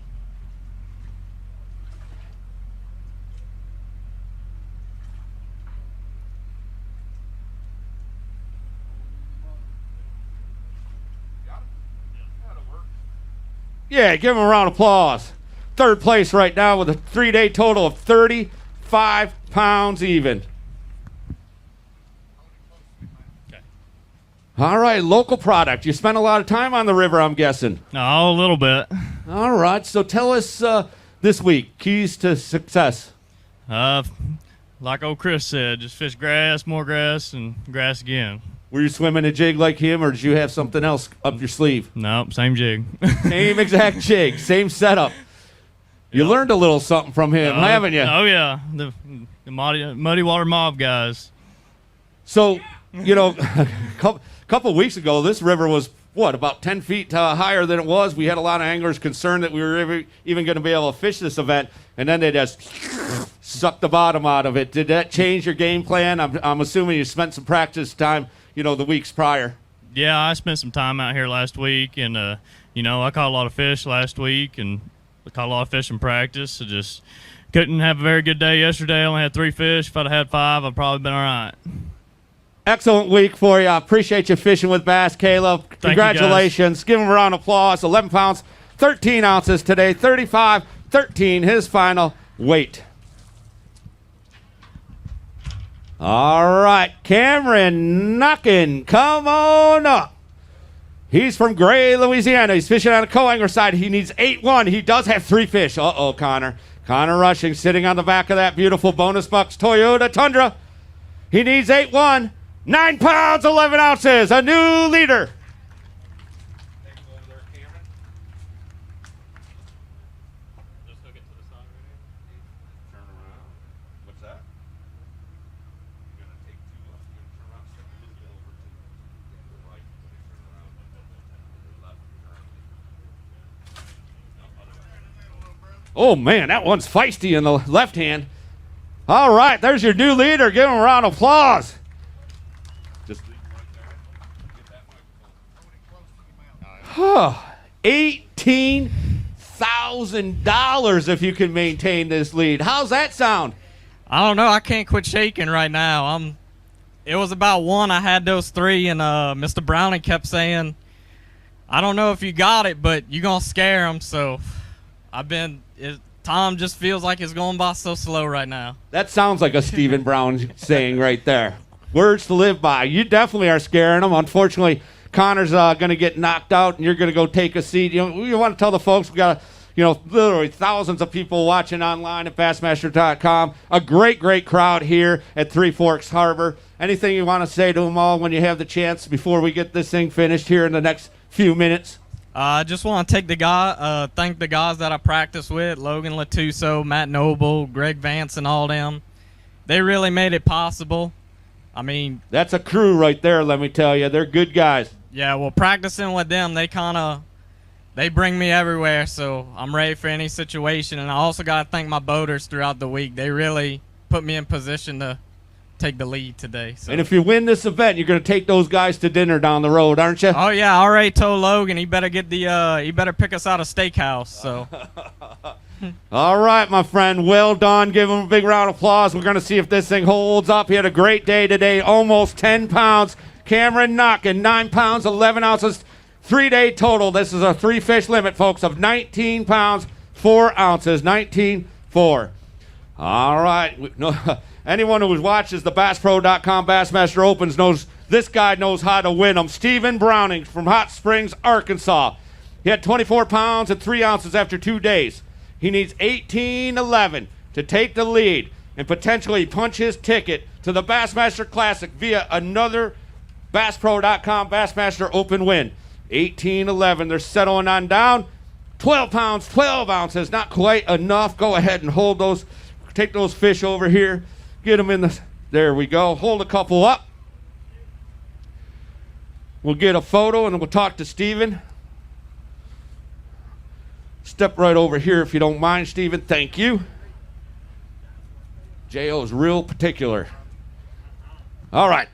Yeah, give him a round of applause. 3rd place right now with a 3-day total of 35 pounds even. All right, local product. You spent a lot of time on the river, I'm guessing. Oh, a little bit. All right, so tell us this week, keys to success. Like old Chris said, just fish grass, more grass, and grass again. Were you swimming a jig like him, or did you have something else up your sleeve? Nope, same jig. Same exact jig, same setup. You learned a little something from him, haven't you? Oh, yeah, the Muddy Water Mob guys. So, you know, a couple of weeks ago, this river was, about 10 feet higher than it was. We had a lot of anglers concerned that we were even going to be able to fish this event, and then they just sucked the bottom out of it. Did that change your game plan? I'm assuming you spent some practice time, the weeks prior. Yeah, I spent some time out here last week, and, I caught a lot of fish last week, and I caught a lot of fish in practice. I just couldn't have a very good day yesterday. I only had 3 fish. If I'd have had 5, I'd probably been all right. Excellent week for you. I appreciate you fishing with Bass, Caleb. Congratulations. Give him a round of applause. 11 pounds, 13 ounces today, 35-13, his final weight. All right, Cameron Knockin, come on up. He's from Gray, Louisiana. He's fishing on the co-angler side. He needs 8-1. He does have 3 fish. Uh-oh, Connor. Connor Rushing sitting on the back of that beautiful Bonus Bucks Toyota Tundra. He needs 8-1. 9 pounds, 11 ounces, a new leader. Oh, man, that one's feisty in the left hand. All right, there's your new leader. Give him a round of applause. $18,000 if you can maintain this lead. How's that sound? I don't know. I can't quit shaking right now. It was about 1. I had those 3, and Mr. Browning kept saying, I don't know if you got it, but you're going to scare him. So time just feels like it's going by so slow right now. That sounds like a Stephen Brown saying right there. Words to live by. You definitely are scaring them. Unfortunately, Connor's going to get knocked out, and you're going to go take a seat. You want to tell the folks we got literally thousands of people watching online at Bassmaster.com. A great, great crowd here at Three Forks Harbor. Anything you want to say to them all when you have the chance before we get this thing finished here in the next few minutes? I just want to thank the guys that I practiced with, Logan Latuso, Matt Noble, Greg Vance, and all them. They really made it possible. I mean, that's a crew right there, let me tell you. They're good guys. Yeah, well, practicing with them, they bring me everywhere, so I'm ready for any situation. And I also got to thank my boaters throughout the week. They really put me in position to take the lead today. So. And if you win this event, you're going to take those guys to dinner down the road, aren't you? Oh yeah, I already told Logan he better get he better pick us out a steakhouse. So. All right, my friend, well done. Give him a big round of applause. We're going to see if this thing holds up. He had a great day today, almost 10 pounds. Cameron knocking 9 pounds, 11 ounces, 3-day total. This is a 3-fish limit, folks, of 19 pounds, 4 ounces, 19.4. All right. Anyone who watches the BassPro.com Bassmaster Opens knows this guy knows how to win them. Stephen Browning from Hot Springs, Arkansas. He had 24 pounds and 3 ounces after 2 days. He needs 18-11 to take the lead and potentially punch his ticket to the Bassmaster Classic via another BassPro.com Bassmaster Open win. 18-11. They're settling on down. 12 pounds, 12 ounces. Not quite enough. Go ahead and hold those. Take those fish over here. Get them in the... There we go. Hold a couple up. We'll get a photo and we'll talk to Stephen. Step right over here if you don't mind, Stephen. Thank you. J.O.'s real particular. All right.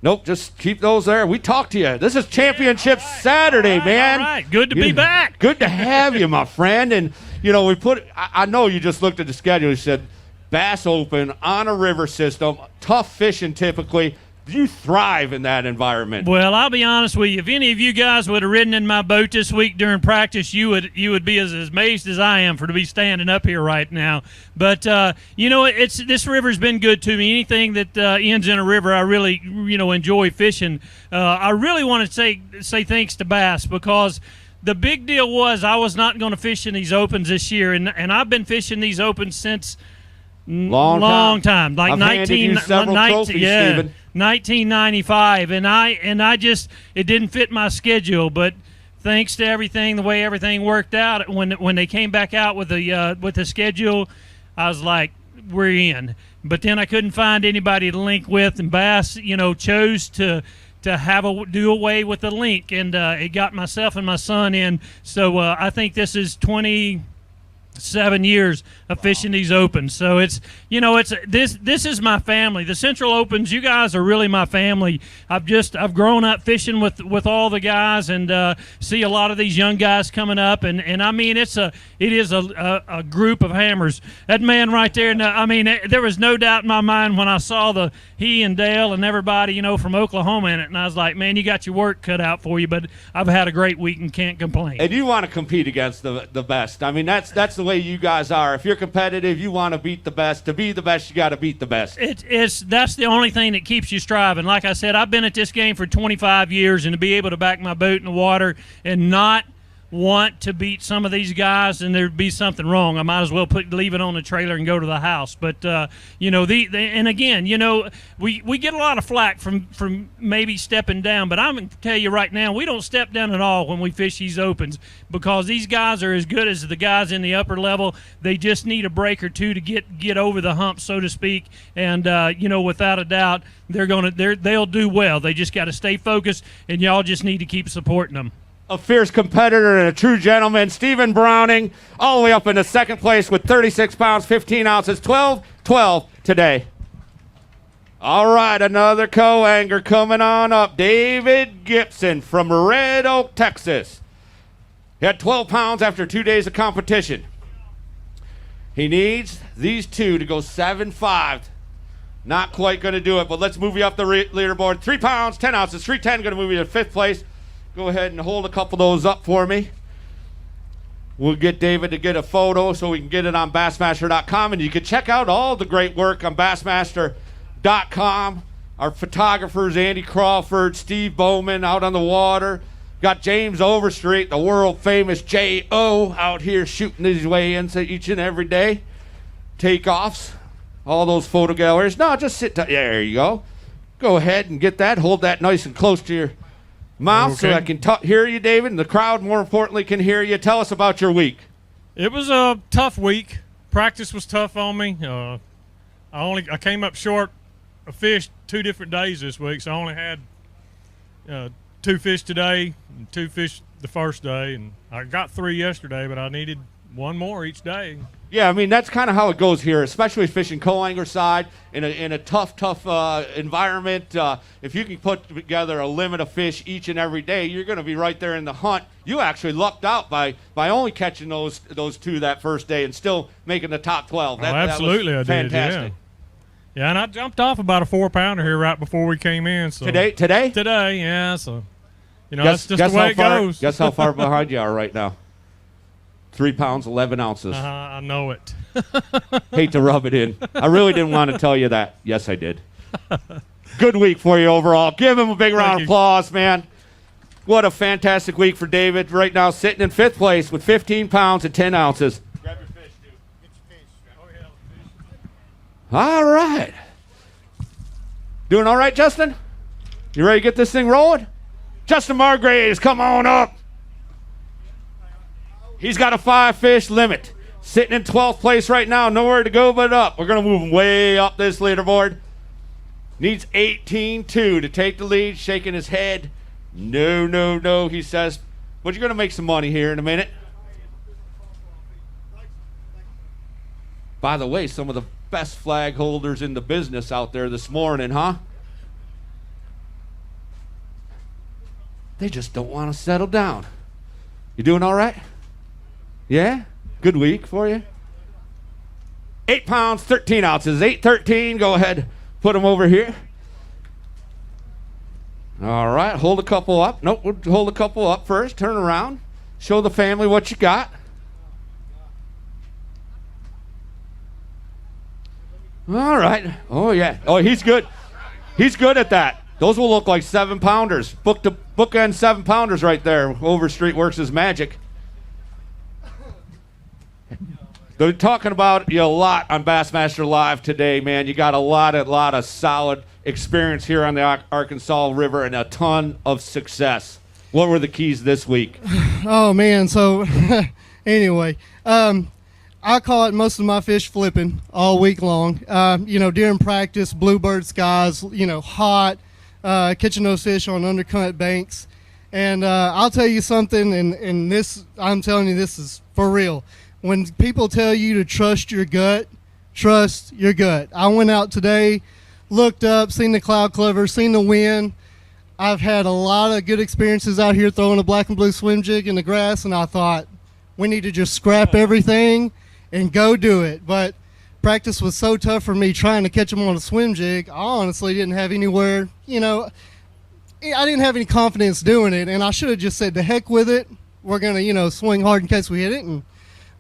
Nope, just keep those there. We talked to you. This is Championship Saturday, man. All right, good to be back. Good to have you, my friend. And, I know you just looked at the schedule. You said Bass Open on a river system, tough fishing typically. You thrive in that environment. Well, I'll be honest with you. If any of you guys would have ridden in my boat this week during practice, you would be as amazed as I am to be standing up here right now. But this river's been good to me. Anything that ends in a river, I really enjoy fishing. I really want to say thanks to Bass, because the big deal was I was not going to fish in these opens this year, and I've been fishing these opens since long time, like 1995, and I just, it didn't fit my schedule, but thanks to everything, the way everything worked out, when they came back out with the schedule, I was like, we're in. But then I couldn't find anybody to link with, and Bass, chose to do away with the link, and it got myself and my son in. So I think this is 27 years of fishing these opens. So it's this is my family. The Central Opens, you guys are really my family. I've grown up fishing with all the guys, and see a lot of these young guys coming up, and I mean it is a group of hammers. That man right there, there was no doubt in my mind when I saw he and Dale and everybody from Oklahoma in it, and I was like, man, you got your work cut out for you, but I've had a great week and can't complain. And you want to compete against the best. I mean, that's the way you guys are. If you're competitive, you want to beat the best. To be the best, you got to beat the best. That's the only thing that keeps you striving. Like I said, I've been at this game for 25 years, and to be able to back my boat in the water and not want to beat some of these guys, and there'd be something wrong, I might as well leave it on the trailer and go to the house. But and again, we get a lot of flack from maybe stepping down, but I'm going to tell you right now, we don't step down at all when we fish these opens, because these guys are as good as the guys in the upper level. They just need a break or two to get over the hump, so to speak, and without a doubt, they'll do well. They just got to stay focused, and y'all just need to keep supporting them. A fierce competitor and a true gentleman, Stephen Browning, all the way up into second place with 36 pounds, 15 ounces, 12-12 today. All right, another co-angler coming on up, David Gibson from Red Oak, Texas. He had 12 pounds after 2 days of competition. He needs these two to go 7-5. Not quite going to do it, but let's move you up the leaderboard. 3 pounds, 10 ounces, 310 going to move you to fifth place. Go ahead and hold a couple of those up for me. We'll get David to get a photo so we can get it on Bassmaster.com. And you can check out all the great work on Bassmaster.com. Our photographers, Andy Crawford, Steve Bowman out on the water. Got James Overstreet, the world famous J.O. out here shooting his way in each and every day. Takeoffs, all those photo galleries. No, just sit down. Yeah, there you go. Go ahead and get that. Hold that nice and close to your mouth so I can hear you, David, and the crowd, more importantly, can hear you. Tell us about your week. It was a tough week. Practice was tough on me. I came up short of fish 2 different days this week, so I only had 2 fish today and 2 fish the first day, and I got 3 yesterday, but I needed 1 more each day. Yeah, I mean, that's kind of how it goes here, especially fishing co-angler side in a tough environment. If you can put together a limit of fish each and every day, you're going to be right there in the hunt. You actually lucked out by only catching those 2 that first day and still making the top 12. Absolutely, that was fantastic. Yeah, and I jumped off about a 4-pounder here right before we came in. So Today? Today, yeah. So, that's just the way it goes. Guess how far behind you are right now? 3 pounds, 11 ounces. I know it. Hate to rub it in. I really didn't want to tell you that. Yes, I did. Good week for you overall. Give him a big round of applause, man. What a fantastic week for David. Right now sitting in 5th place with 15 pounds and 10 ounces. Grab your fish, dude. Get your fish. Oh, yeah, fish. All right. Doing all right, Justin? You ready to get this thing rolling? Justin Margraves, come on up. He's got a 5-fish limit. Sitting in 12th place right now. Nowhere to go but up. We're going to move him way up this leaderboard. Needs 18-2 to take the lead. Shaking his head. No, he says. But you're going to make some money here in a minute. By the way, some of the best flag holders in the business out there this morning, huh? They just don't want to settle down. You doing all right? Yeah? Good week for you? 8 pounds, 13 ounces. 8-13. Go ahead. Put them over here. All right. Hold a couple up. Nope. We'll hold a couple up first. Turn around. Show the family what you got. All right. Oh, yeah. Oh, he's good. He's good at that. Those will look like 7-pounders. Bookend 7-pounders right there. Overstreet works his magic. They're talking about you a lot on Bassmaster Live today, man. You got a lot of solid experience here on the Arkansas River and a ton of success. What were the keys this week? Oh, man. So, anyway, I caught most of my fish flipping all week long. During practice, bluebird skies, hot, catching those fish on undercut banks. And I'll tell you something, and this, I'm telling you, this is for real. When people tell you to trust your gut, trust your gut. I went out today, looked up, seen the cloud cover, seen the wind. I've had a lot of good experiences out here throwing a black and blue swim jig in the grass, and I thought we need to just scrap everything and go do it. But practice was so tough for me trying to catch them on a swim jig. I honestly didn't have anywhere, I didn't have any confidence doing it, and I should have just said, to heck with it. We're going to, swing hard in case we hit it.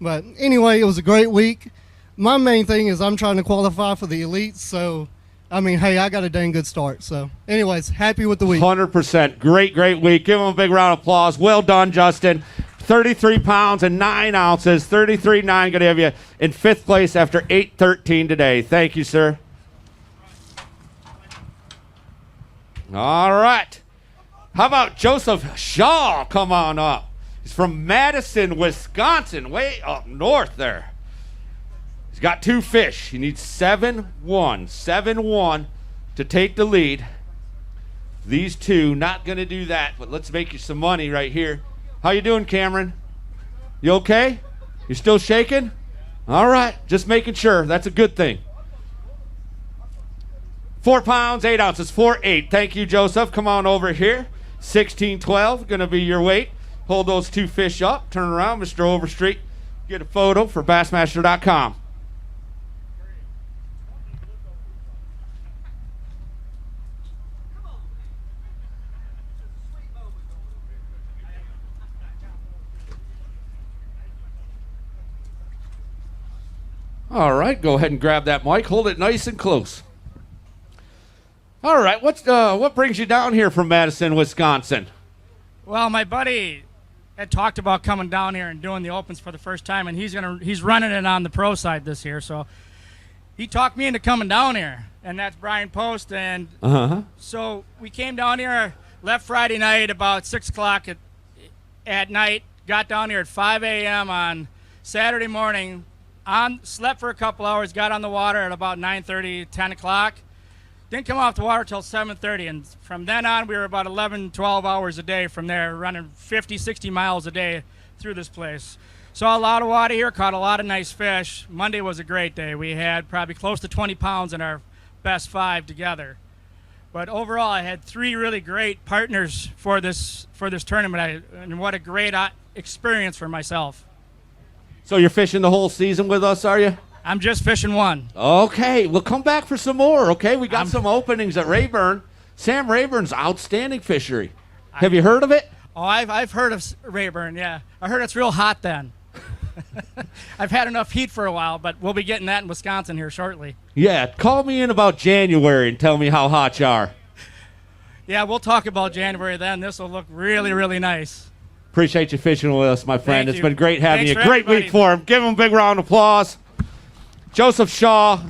But anyway, it was a great week. My main thing is I'm trying to qualify for the elites. So, hey, I got a dang good start. So, anyways, happy with the week. 100%. Great week. Give him a big round of applause. Well done, Justin. 33 pounds and 9 ounces. 33.9 going to have you in 5th place after 8-13 today. Thank you, sir. All right. How about Joseph Shaw? Come on up. He's from Madison, Wisconsin, way up north there. He's got 2 fish. He needs 7-1 to take the lead. These 2 not going to do that, but let's make you some money right here. How you doing, Cameron? You okay? You still shaking? All right, just making sure. That's a good thing. 4 pounds, 8 ounces, 4-8. Thank you, Joseph. Come on over here. 16-12, going to be your weight. Hold those 2 fish up. Turn around, Mr. Overstreet. Get a photo for Bassmaster.com. All right, go ahead and grab that mic. Hold it nice and close. All right, what brings you down here from Madison, Wisconsin? Well, my buddy had talked about coming down here and doing the opens for the first time, and he's running it on the pro side this year. So he talked me into coming down here, and that's Brian Post. And so we came down here, left Friday night about 6 o'clock at night, got down here at 5 a.m. on Saturday morning, slept for a couple hours, got on the water at about 9:30, 10 o'clock. Didn't come off the water till 7:30, and from then on we were about 11, 12 hours a day from there, running 50, 60 miles a day through this place. Saw a lot of water here, caught a lot of nice fish. Monday was a great day. We had probably close to 20 pounds in our best 5 together. But overall, I had 3 really great partners for this tournament, and what a great experience for myself. So you're fishing the whole season with us, are you? I'm just fishing one. Okay, we'll come back for some more, okay? We got some openings at Rayburn. Sam Rayburn's outstanding fishery. Have you heard of it? Oh, I've heard of Rayburn, yeah. I heard it's real hot then. I've had enough heat for a while, but we'll be getting that in Wisconsin here shortly. Yeah, call me in about January and tell me how hot you are. Yeah, we'll talk about January then. This will look really, really nice. Appreciate you fishing with us, my friend. Thank It's you. been great having Thanks you. for Great everybody. week for him. Give him a big round of applause. Joseph Shaw,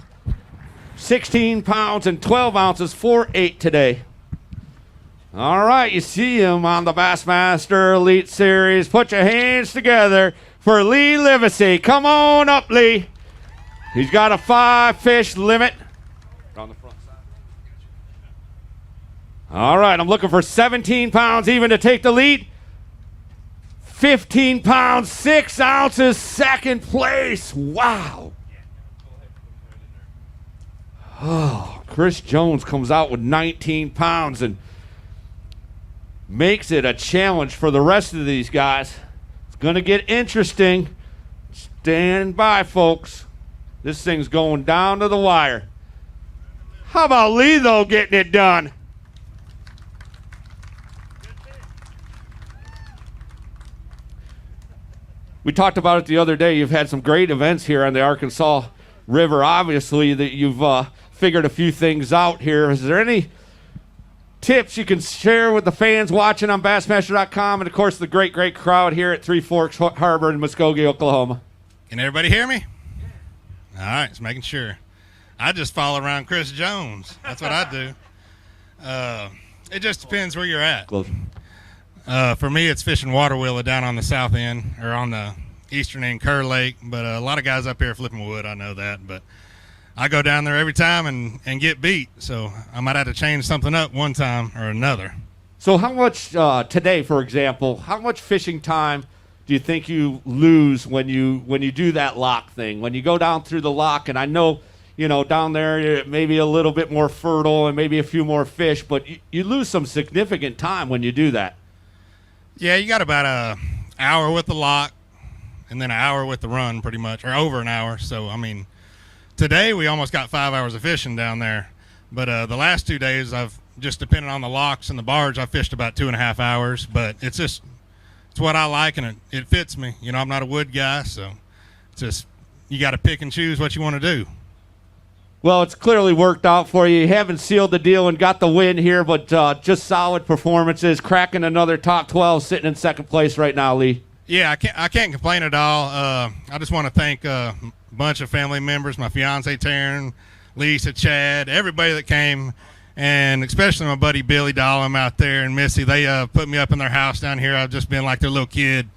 16 pounds and 12 ounces, 4.8 today. All right, you see him on the Bassmaster Elite Series. Put your hands together for Lee Livesey. Come on up, Lee. He's got a 5-fish limit. On the front side. All right, I'm looking for 17 pounds even to take the lead. 15 pounds, 6 ounces, second place. Wow. Oh, Chris Jones comes out with 19 pounds and makes it a challenge for the rest of these guys. It's going to get interesting. Stand by, folks. This thing's going down to the wire. How about Lee, though, getting it done? We talked about it the other day. You've had some great events here on the Arkansas River. Obviously, that you've figured a few things out here. Is there any tips you can share with the fans watching on Bassmaster.com and, of course, the great, great crowd here at Three Forks Harbor in Muskogee, Oklahoma? Can everybody hear me? All right, just making sure. I just follow around Chris Jones. That's what I do. It just depends where you're at. For me, it's fishing water wheel down on the south end or on the eastern end, Kerr Lake. But a lot of guys up here are flipping wood. I know that. But I go down there every time and get beat. So I might have to change something up one time or another. So how much today, for example, how much fishing time do you think you lose when you do that lock thing? When you go down through the lock, and I know, down there it may be a little bit more fertile and maybe a few more fish, but you lose some significant time when you do that. Yeah, you got about an hour with the lock and then an hour with the run pretty much, or over an hour. So, I mean, today we almost got 5 hours of fishing down there. But the last 2 days, I've just depending on the locks and the barge, I fished about 2.5 hours. But it's what I like, and it fits me. I'm not a wood guy, so it's just you got to pick and choose what you want to do. Well, it's clearly worked out for you. You haven't sealed the deal and got the win here, but just solid performances, cracking another top 12, sitting in second place right now, Lee. Yeah, I can't complain at all. I just want to thank a bunch of family members, my fiance Taryn, Lisa, Chad, everybody that came, and especially my buddy Billy Dahlem out there and Missy. They put me up in their house down here. I've just been like their little kid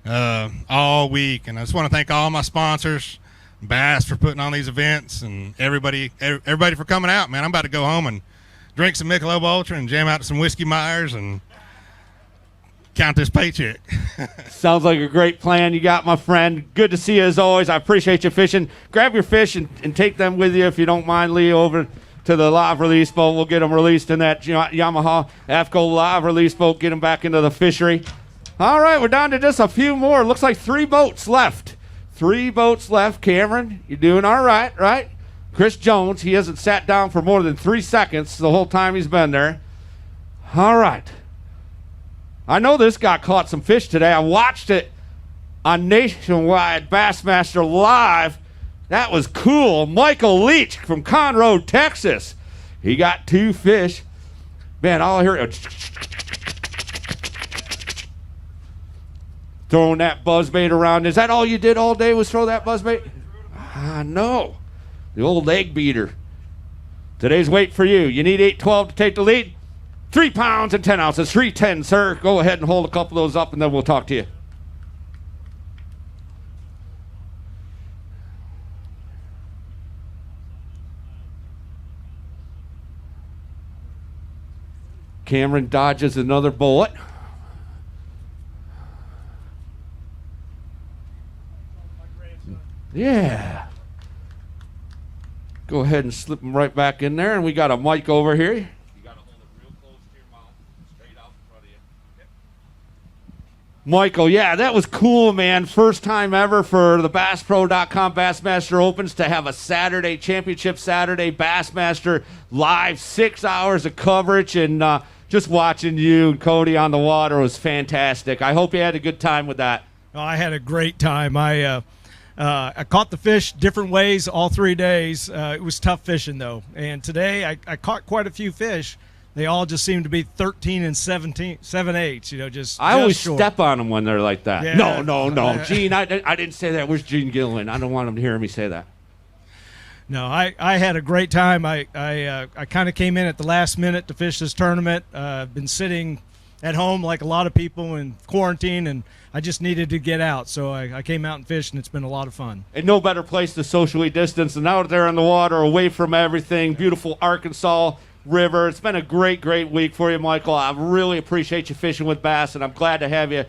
all week, and I just want to thank all my sponsors, Bass for putting on these events, and everybody for coming out, man. I'm about to go home and drink some Michelob Ultra and jam out to some Whiskey Myers and count this paycheck. Sounds like a great plan you got, my friend. Good to see you as always. I appreciate you fishing. Grab your fish and take them with you if you don't mind, Lee, over to the live release boat. We'll get them released in that Yamaha AFCO live release boat, get them back into the fishery. All right, we're down to just a few more. Looks like 3 boats left. 3 boats left. Cameron, you're doing all right, right? Chris Jones, he hasn't sat down for more than 3 seconds the whole time he's been there. All right. I know this guy caught some fish today. I watched it on Nationwide Bassmaster Live. That was cool. Michael Leach from Conroe, Texas. He got 2 fish. Man, all I hear throwing that buzzbait around. Is that all you did all day was throw that buzzbait? No. The old egg beater. Today's weight for you. You need 812 to take the lead. 3 pounds and 10 ounces. 310, sir. Go ahead and hold a couple of those up, and then we'll talk to you. Cameron dodges another bullet. Yeah. Go ahead and slip them right back in there, and we got a mic over here. You got to hold it real close to your mouth, straight out in front of you. Yep. Michael, yeah, that was cool, man. First time ever for the BassPro.com Bassmaster Opens to have a Saturday, Championship Saturday Bassmaster live, 6 hours of coverage, and just watching you and Cody on the water was fantastic. I hope you had a good time with that. Oh, I had a great time. I caught the fish different ways all 3 days. It was tough fishing, though. And today I caught quite a few fish. They all just seemed to be 13 and 7/8, you know, just I always short. step on them when they're like that. Yeah. No. Gene, I didn't say that. Where's Gene Gilliland? I don't want him to hear me say that. No, I had a great time. I kind of came in at the last minute to fish this tournament. I've been sitting at home like a lot of people in quarantine, and I just needed to get out. So I came out and fished, and it's been a lot of fun. And no better place to socially distance than out there in the water, away from everything. Beautiful Arkansas River. It's been a great, great week for you, Michael. I really appreciate you fishing with bass, and I'm glad to have you.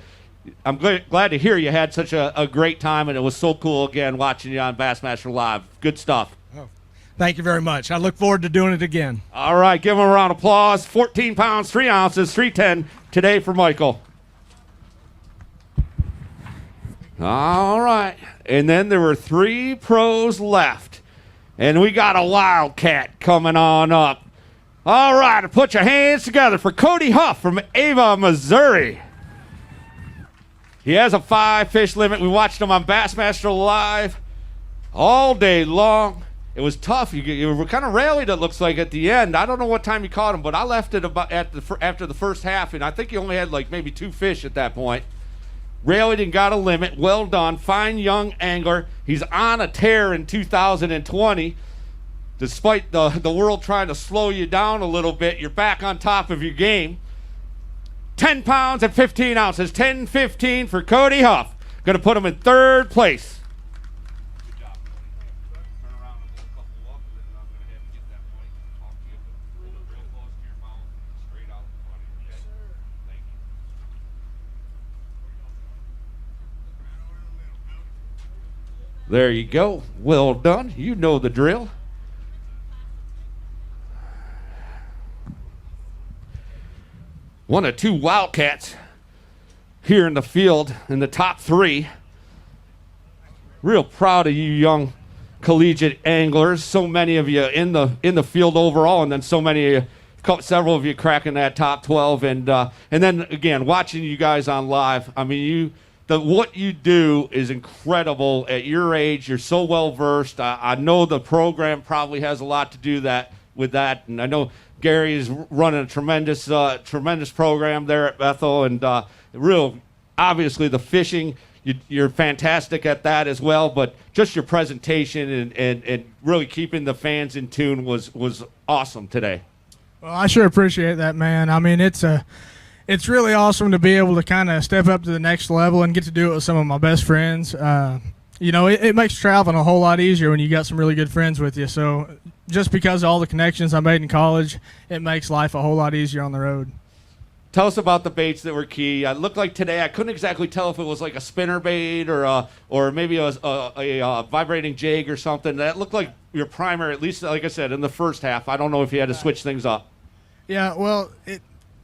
I'm glad to hear you had such a great time, and it was so cool, again, watching you on Bassmaster Live. Good stuff. Thank you very much. I look forward to doing it again. All right, give him a round of applause. 14 pounds, 3 ounces, 310 today for Michael. All right, and then there were 3 pros left, and we got a wildcat coming on up. All right, put your hands together for Cody Huff from Ava, Missouri. He has a 5-fish limit. We watched him on Bassmaster Live all day long. It was tough. You were kind of rallied, it looks like, at the end. I don't know what time you caught him, but I left it about after the first half, and I think you only had like maybe 2 fish at that point. Rallied and got a limit. Well done. Fine young angler. He's on a tear in 2020. Despite the world trying to slow you down a little bit, you're back on top of your game. 10 pounds and 15 ounces. 10-15 for Cody Huff. Going to put him in 3rd place. There you go. Well done. You know the drill. One of 2 wildcats here in the field in the top 3. Real proud of you young collegiate anglers. So many of you in the field overall, and then so many of you, several of you cracking that top 12. And then again, watching you guys on live. I mean, what you do is incredible at your age. You're so well versed. I know the program probably has a lot to do with that, and I know Gary is running a tremendous program there at Bethel, and obviously the fishing. You're fantastic at that as well, but just your presentation and really keeping the fans in tune was awesome today. Well, I sure appreciate that, man. I mean, it's really awesome to be able to kind of step up to the next level and get to do it with some of my best friends. It makes traveling a whole lot easier when you got some really good friends with you. So just because of all the connections I made in college, it makes life a whole lot easier on the road. Tell us about the baits that were key. It looked like today, I couldn't exactly tell if it was like a spinner bait or maybe a vibrating jig or something. That looked like your primary, at least like I said, in the first half. I don't know if you had to switch things up. Yeah, well,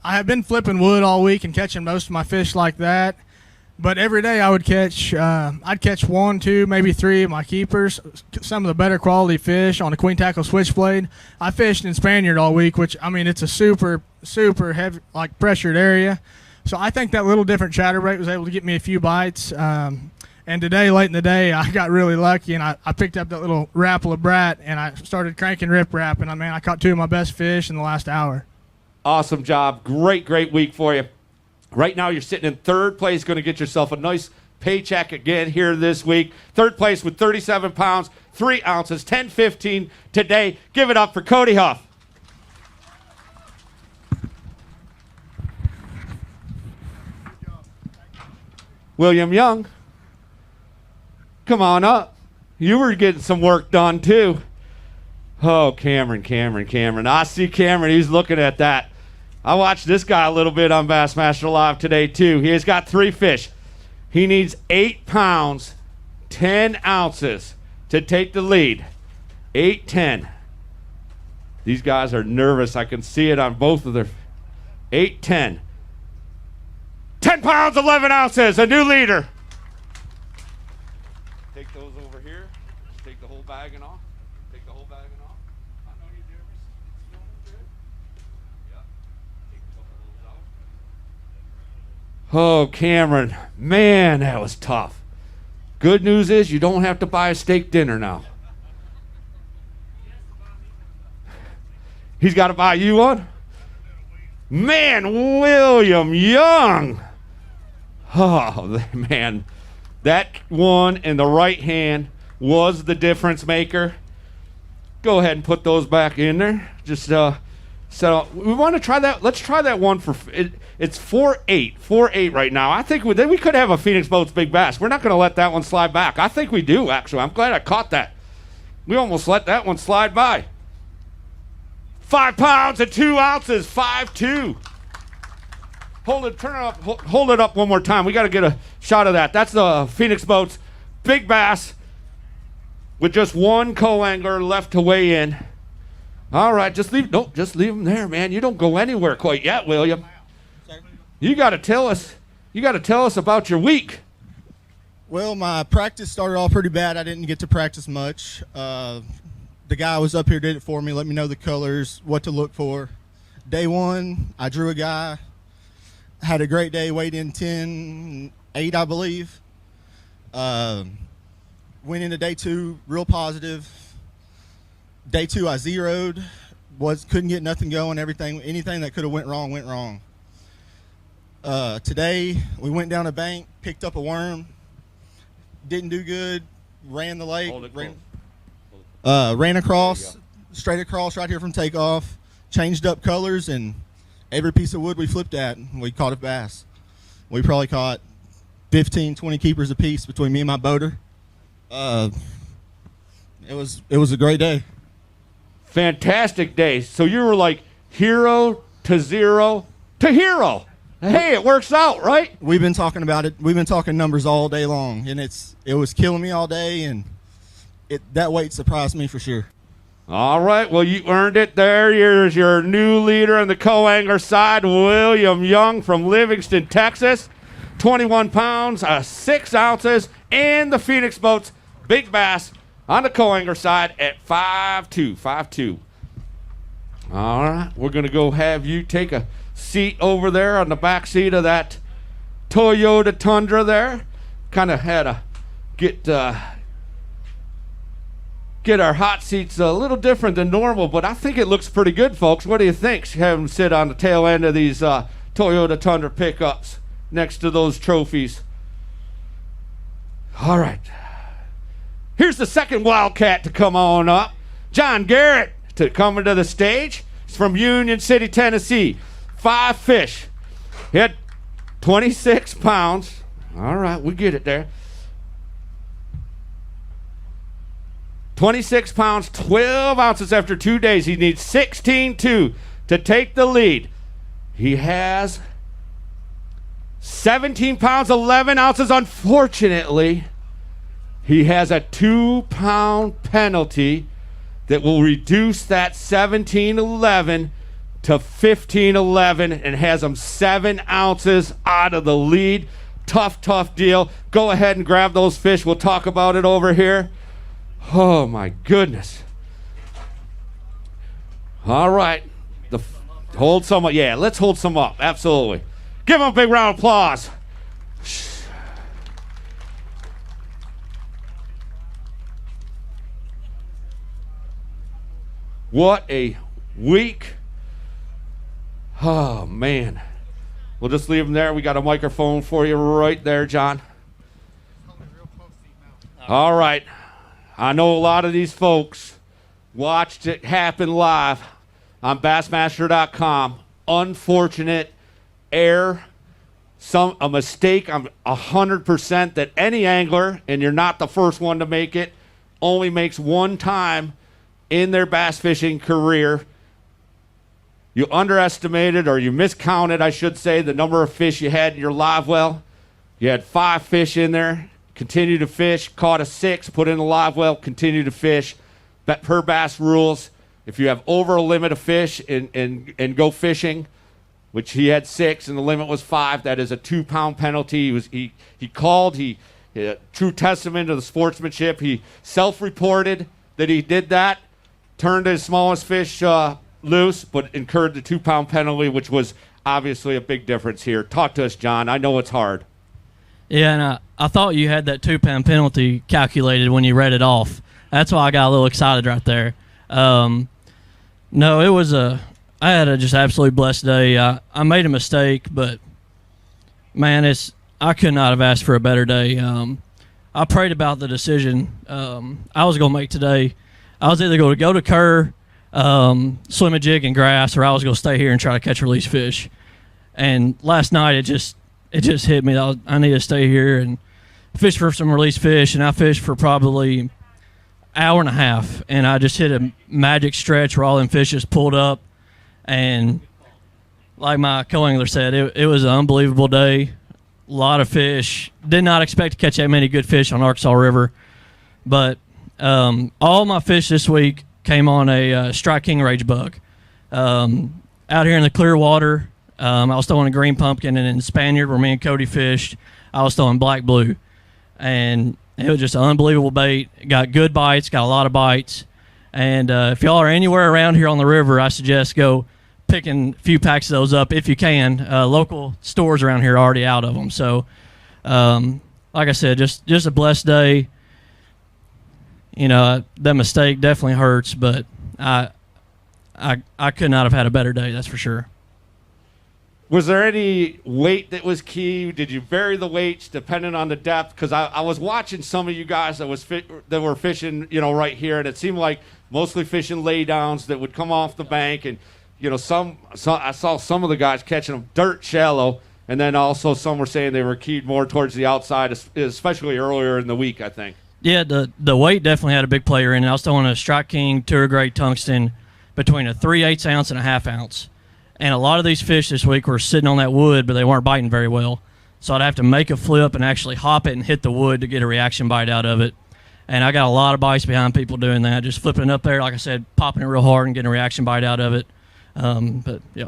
I have been flipping wood all week and catching most of my fish like that. But every day I would catch, I'd catch 1, 2, maybe 3 of my keepers, some of the better quality fish on a queen tackle switchblade. I fished in Spaniard all week, which, I mean, it's a super, super heavy, like pressured area. So I think that little different chatterbait was able to get me a few bites. And today, late in the day, I got really lucky, and I picked up that little Rapala Brat, and I started cranking rip wrap, and I caught 2 of my best fish in the last hour. Awesome job. Great week for you. Right now, you're sitting in third place, going to get yourself a nice paycheck again here this week. Third place with 37 pounds, 3 ounces, 10.15 today. Give it up for Cody Huff. William Young, come on up. You were getting some work done too. Oh, Cameron. I see Cameron. He's looking at that. I watched this guy a little bit on Bassmaster Live today too. He has got 3 fish. He needs 8 pounds, 10 ounces to take the lead. 8-10. These guys are nervous. I can see it on both of their 8-10. 10 pounds, 11 ounces, a new leader. Take those over here. Take the whole bag and off. Take the whole bag and off. I know you're nervous. It's feeling good. Yep. Take a couple of those out. Oh, Cameron. Man, that was tough. Good news is you don't have to buy a steak dinner now. He's got to buy you one? Man, William Young. Oh, man. That one in the right hand was the difference maker. Go ahead and put those back in there. Just so we want to try that. Let's try that one for it. It's 4-8. 4-8 right now. I think we could have a Phoenix Boats Big Bass. We're not going to let that one slide back. I think we do, actually. I'm glad I caught that. We almost let that one slide by. 5 pounds and 2 ounces. 5-2. Hold it, turn it up, hold it up one more time. We got to get a shot of that. That's the Phoenix Boats Big Bass with just one co-angler left to weigh in. All right, just leave them there, man. You don't go anywhere quite yet, William. You got to tell us about your week. Well, my practice started off pretty bad. I didn't get to practice much. The guy was up here did it for me, let me know the colors, what to look for. Day 1, I drew a guy. Had a great day, weighed in 10.8, I believe. Went into day 2, real positive. Day 2, I zeroed. Couldn't get nothing going. Anything that could have went wrong. Today, we went down a bank, picked up a worm. Didn't do good. Ran the lake. Ran across, straight across right here from takeoff. Changed up colors, and every piece of wood we flipped at, we caught a bass. We probably caught 15, 20 keepers apiece between me and my boater. It was a great day. Fantastic day. So you were like hero to zero to hero. Hey, it works out, right? We've been talking about it. We've been talking numbers all day long, and it was killing me all day, and that weight surprised me for sure. All right, well, you earned it there. Here's your new leader on the co-angler side, William Young from Livingston, Texas. 21 pounds, 6 ounces, and the Phoenix Boats Big Bass on the co-angler side at 5'2", 5'2". All right, we're going to go have you take a seat over there on the back seat of that Toyota Tundra there. Kind of had to get our hot seats a little different than normal, but I think it looks pretty good, folks. What do you think? Have them sit on the tail end of these Toyota Tundra pickups next to those trophies. All right. Here's the second Wildcat to come on up. John Garrett to come to the stage. He's from Union City, Tennessee. 5 fish. He had 26 pounds. All right, we get it there. 26 pounds, 12 ounces after 2 days. He needs 16.2 to take the lead. He has 17 pounds, 11 ounces. Unfortunately, he has a 2-pound penalty that will reduce that 17.11 to 15.11 and has him 7 ounces out of the lead. Tough deal. Go ahead and grab those fish. We'll talk about it over here. Oh, my goodness. All right. Hold some up. Yeah, let's hold some up. Absolutely. Give them a big round of applause. What a week. Oh, man. We'll just leave them there. We got a microphone for you right there, John. All right. I know a lot of these folks watched it happen live on Bassmaster.com. Unfortunate error. A mistake. I'm 100% that any angler, and you're not the first one to make it, only makes one time in their bass fishing career. You underestimated, or you miscounted, I should say, the number of fish you had in your live well. You had 5 fish in there. Continue to fish. Caught a 6. Put in the live well. Continue to fish. But per bass rules, if you have over a limit of fish and go fishing, which he had 6 and the limit was 5, that is a 2-pound penalty. He called. True testament to the sportsmanship. He self-reported that he did that. Turned his smallest fish loose, but incurred the 2-pound penalty, which was obviously a big difference here. Talk to us, John. I know it's hard. Yeah, and I thought you had that 2-pound penalty calculated when you read it off. That's why I got a little excited right there. No, it was I had a just absolutely blessed day. I made a mistake, but man, I could not have asked for a better day. I prayed about the decision I was going to make today. I was either going to go to Kerr, swim a jig in grass, or I was going to stay here and try to catch release fish. And last night it just hit me that I need to stay here and fish for some release fish. And I fished for probably an hour and a half, and I just hit a magic stretch where all them fish just pulled up. And like my co-angler said, it was an unbelievable day. A lot of fish. Did not expect to catch that many good fish on Arkansas River, but all my fish this week came on a Strike King Rage bug. Out here in the clear water, I was throwing a green pumpkin, and in Spaniard where me and Cody fished, I was throwing black blue. And it was just an unbelievable bait. Got good bites, got a lot of bites. And if y'all are anywhere around here on the river, I suggest go picking a few packs of those up if you can. Local stores around here are already out of them. So, like I said, just a blessed day. You know, that mistake definitely hurts, but I could not have had a better day, that's for sure. Was there any weight that was key? Did you vary the weights depending on the depth? Because I was watching some of you guys that were fishing, right here, and it seemed like mostly fishing laydowns that would come off the bank, and I saw some of the guys catching them dirt shallow, and then also some were saying they were keyed more towards the outside, especially earlier in the week, I think. Yeah, the weight definitely had a big player in it. I was throwing a Strike King tour grade tungsten between a 3/8 ounce and a 1/2 ounce. And a lot of these fish this week were sitting on that wood, but they weren't biting very well. So I'd have to make a flip and actually hop it and hit the wood to get a reaction bite out of it. And I got a lot of bites behind people doing that, just flipping it up there, like I said, popping it real hard and getting a reaction bite out of it. But, yeah.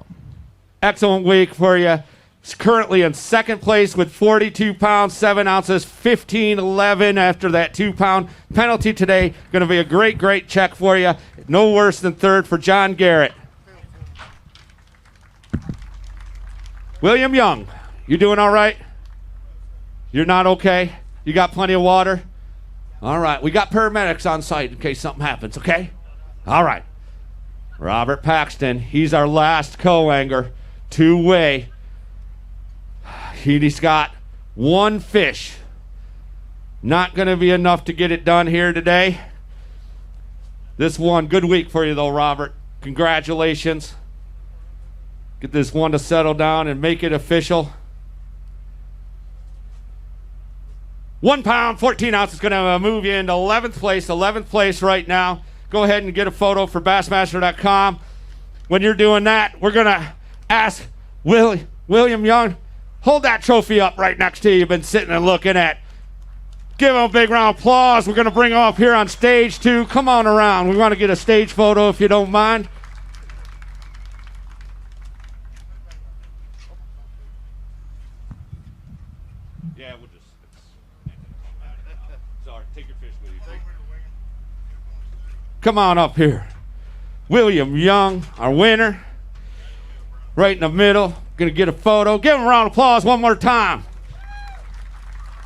Excellent week for you. It's currently in second place with 42 pounds, 7 ounces, 15.11 after that 2-pound penalty today. Going to be a great, great check for you. No worse than third for John Garrett. William Young, you doing all right? You're not okay? You got plenty of water? All right. We got paramedics on site in case something happens, okay? All right. Robert Paxton, he's our last co-angler, 2-way. He's got 1 fish. Not going to be enough to get it done here today. This one, good week for you though, Robert. Congratulations. Get this one to settle down and make it official. 1 pound, 14 ounces is going to move you into 11th place. 11th place right now. Go ahead and get a photo for Bassmaster.com. When you're doing that, we're going to ask William Young, hold that trophy up right next to you you've been sitting and looking at. Give him a big round of applause. We're going to bring him up here on stage too. Come on around. We want to get a stage photo if you don't mind. Yeah, we'll just. Sorry, take your fish with you. Come on up here. William Young, our winner. Right in the middle. Going to get a photo. Give him a round of applause one more time.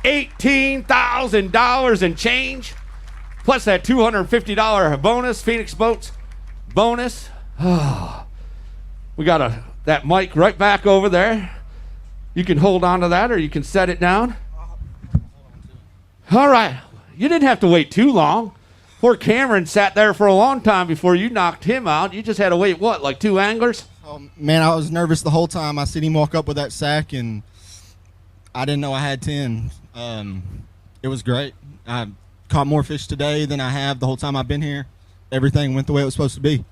$18,000 and change. Plus that $250 bonus. Phoenix Boats bonus. We got that mic right back over there. You can hold on to that or you can set it down. All right. You didn't have to wait too long. Poor Cameron sat there for a long time before you knocked him out. You just had to wait, what, like 2 anglers? Man, I was nervous the whole time. I seen him walk up with that sack, and I didn't know I had 10. It was great. I caught more fish today than I have the whole time I've been here. Everything went the way it was supposed to be.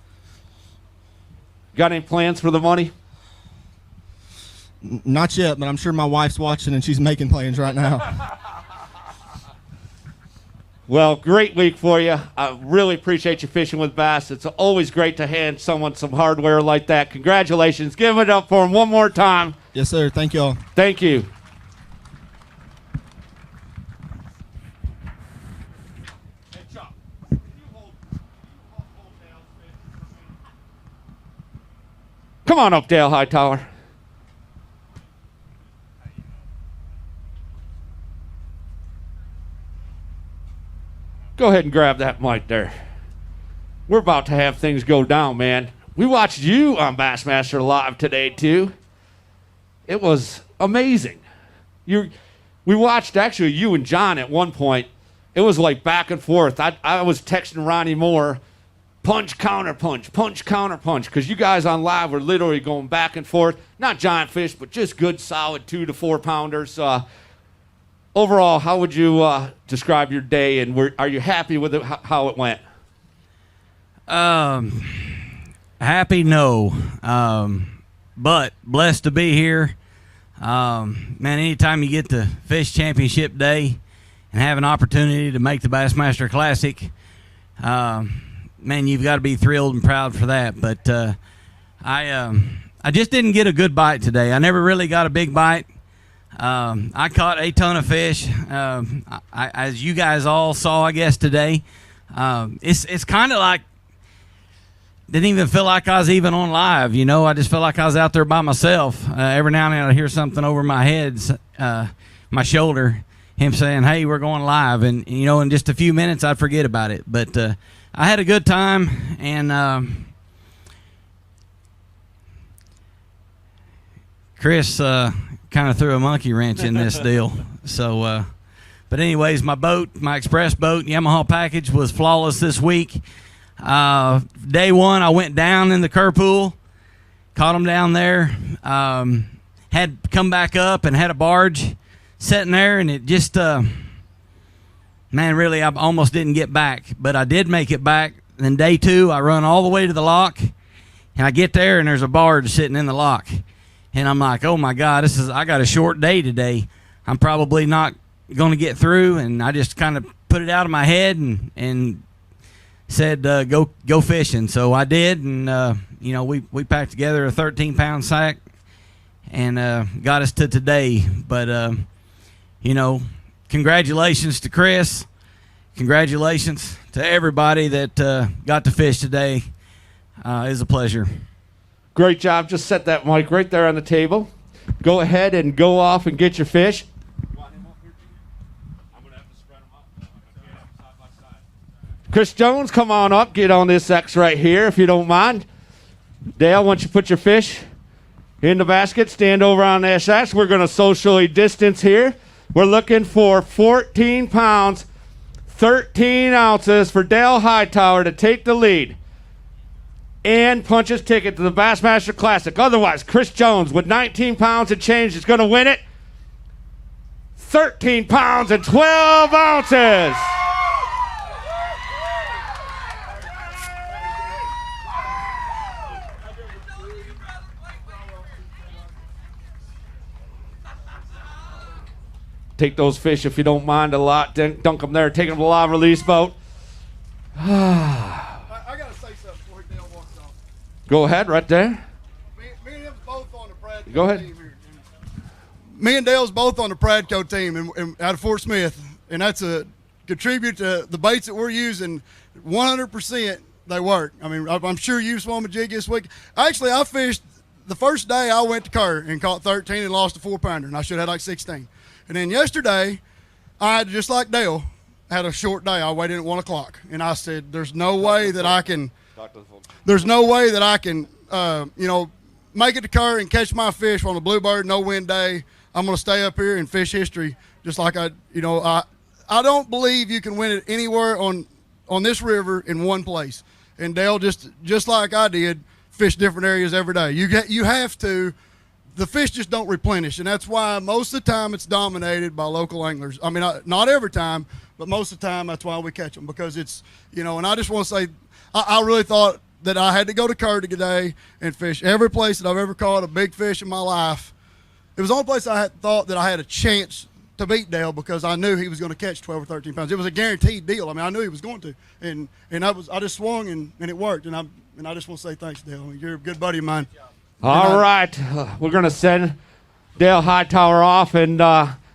Got any plans for the money? Not yet, but I'm sure my wife's watching and she's making plans right now. Well, great week for you. I really appreciate you fishing with Bass. It's always great to hand someone some hardware like that. Congratulations. Give it up for him one more time. Yes, sir. Thank y'all. Thank you. Come on up, Dale Hightower. Go ahead and grab that mic there. We're about to have things go down, man. We watched you on Bassmaster Live today, too. It was amazing. We watched, actually, you and John at one point. It was like back and forth. I was texting Ronnie Moore, punch, counter punch, because you guys on live were literally going back and forth. Not giant fish, but just good, solid 2 to 4 pounders. Overall, how would you describe your day, and are you happy with how it went? Happy, no. But blessed to be here. Man, anytime you get to fish championship day and have an opportunity to make the Bassmaster Classic, man, you've got to be thrilled and proud for that. But I just didn't get a good bite today. I never really got a big bite. I caught a ton of fish, as you guys all saw, I guess, today. It's kind of like, didn't even feel like I was even on live, you know. I just felt like I was out there by myself. Every now and then I'd hear something over my head, my shoulder, him saying, hey, we're going live. And, you know, in just a few minutes I'd forget about it. But I had a good time, and Chris kind of threw a monkey wrench in this deal. So, but anyways, my boat, my express boat, Yamaha package, was flawless this week. Day one, I went down in the Kerpool, caught them down there, had come back up and had a barge sitting there, and it just, man, really, I almost didn't get back, but I did make it back. Then day two, I run all the way to the lock, and I get there, and there's a barge sitting in the lock. And I'm like, oh my God, I got a short day today. I'm probably not going to get through. And I just kind of put it out of my head and said, go fishing. So I did. And, you know, we packed together a 13-pound sack and got us to today. But, you know, congratulations to Chris. Congratulations to everybody that got to fish today. It was a pleasure. Great job. Just set that mic right there on the table. Go ahead and go off and get your fish. Chris Jones, come on up. Get on this X right here if you don't mind. Dale, once you put your fish in the basket, stand over on this X. We're going to socially distance here. We're looking for 14 pounds, 13 ounces for Dale Hightower to take the lead and punch his ticket to the Bassmaster Classic. Otherwise, Chris Jones with 19 pounds and change is going to win it. 13 pounds and 12 ounces. Take those fish if you don't mind a lot. Dunk them there. Take them to the live release boat. I got to say something before Dale walks off. Go ahead, right there. Me and him both on the Pradco Go ahead. team here. Me and Dale's both on the Pradco team out of Fort Smith, and that's a contribute to the baits that we're using. 100% they work. I mean, I'm sure you swam a jig this week. Actually, I fished the first day I went to Kerr and caught 13 and lost a 4-pounder, and I should have had like 16. And then yesterday, I had, just like Dale, had a short day. I waited at 1 o'clock, and I said, there's no way that I can there's no way that I can, make it to Kerr and catch my fish on a bluebird, no wind day. I'm going to stay up here and fish history just like I don't believe you can win it anywhere on this river in one place. And Dale, just like I did, fish different areas every day. You have to. The fish just don't replenish, and that's why most of the time it's dominated by local anglers. I mean, not every time, but most of the time that's why we catch them, because it's, and I just want to say, I really thought that I had to go to Kerr today and fish every place that I've ever caught a big fish in my life. It was the only place I had thought that I had a chance to beat Dale, because I knew he was going to catch 12 or 13 pounds. It was a guaranteed deal. I mean, I knew he was going to, and I just swung and it worked. And I just want to say thanks, Dale. I mean, you're a good buddy of mine. All right, we're going to send Dale Hightower off, and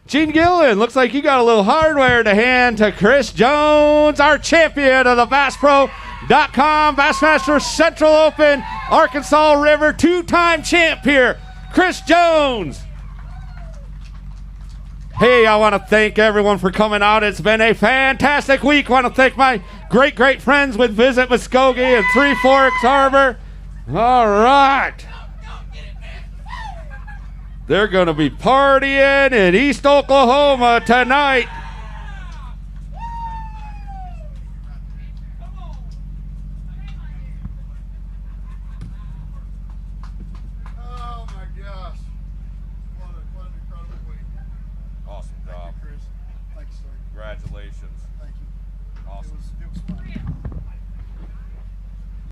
Gene Gillen, looks like you got a little hardware to hand to Chris Jones, our champion of the BassPro.com Bassmaster Central Open, Arkansas River, two-time champ here, Chris Jones. Hey, I want to thank everyone for coming out. It's been a fantastic week. I want to thank my great friends with Visit Muskogee and Three Forks Harbor. All right. They're going to be partying in East Oklahoma tonight.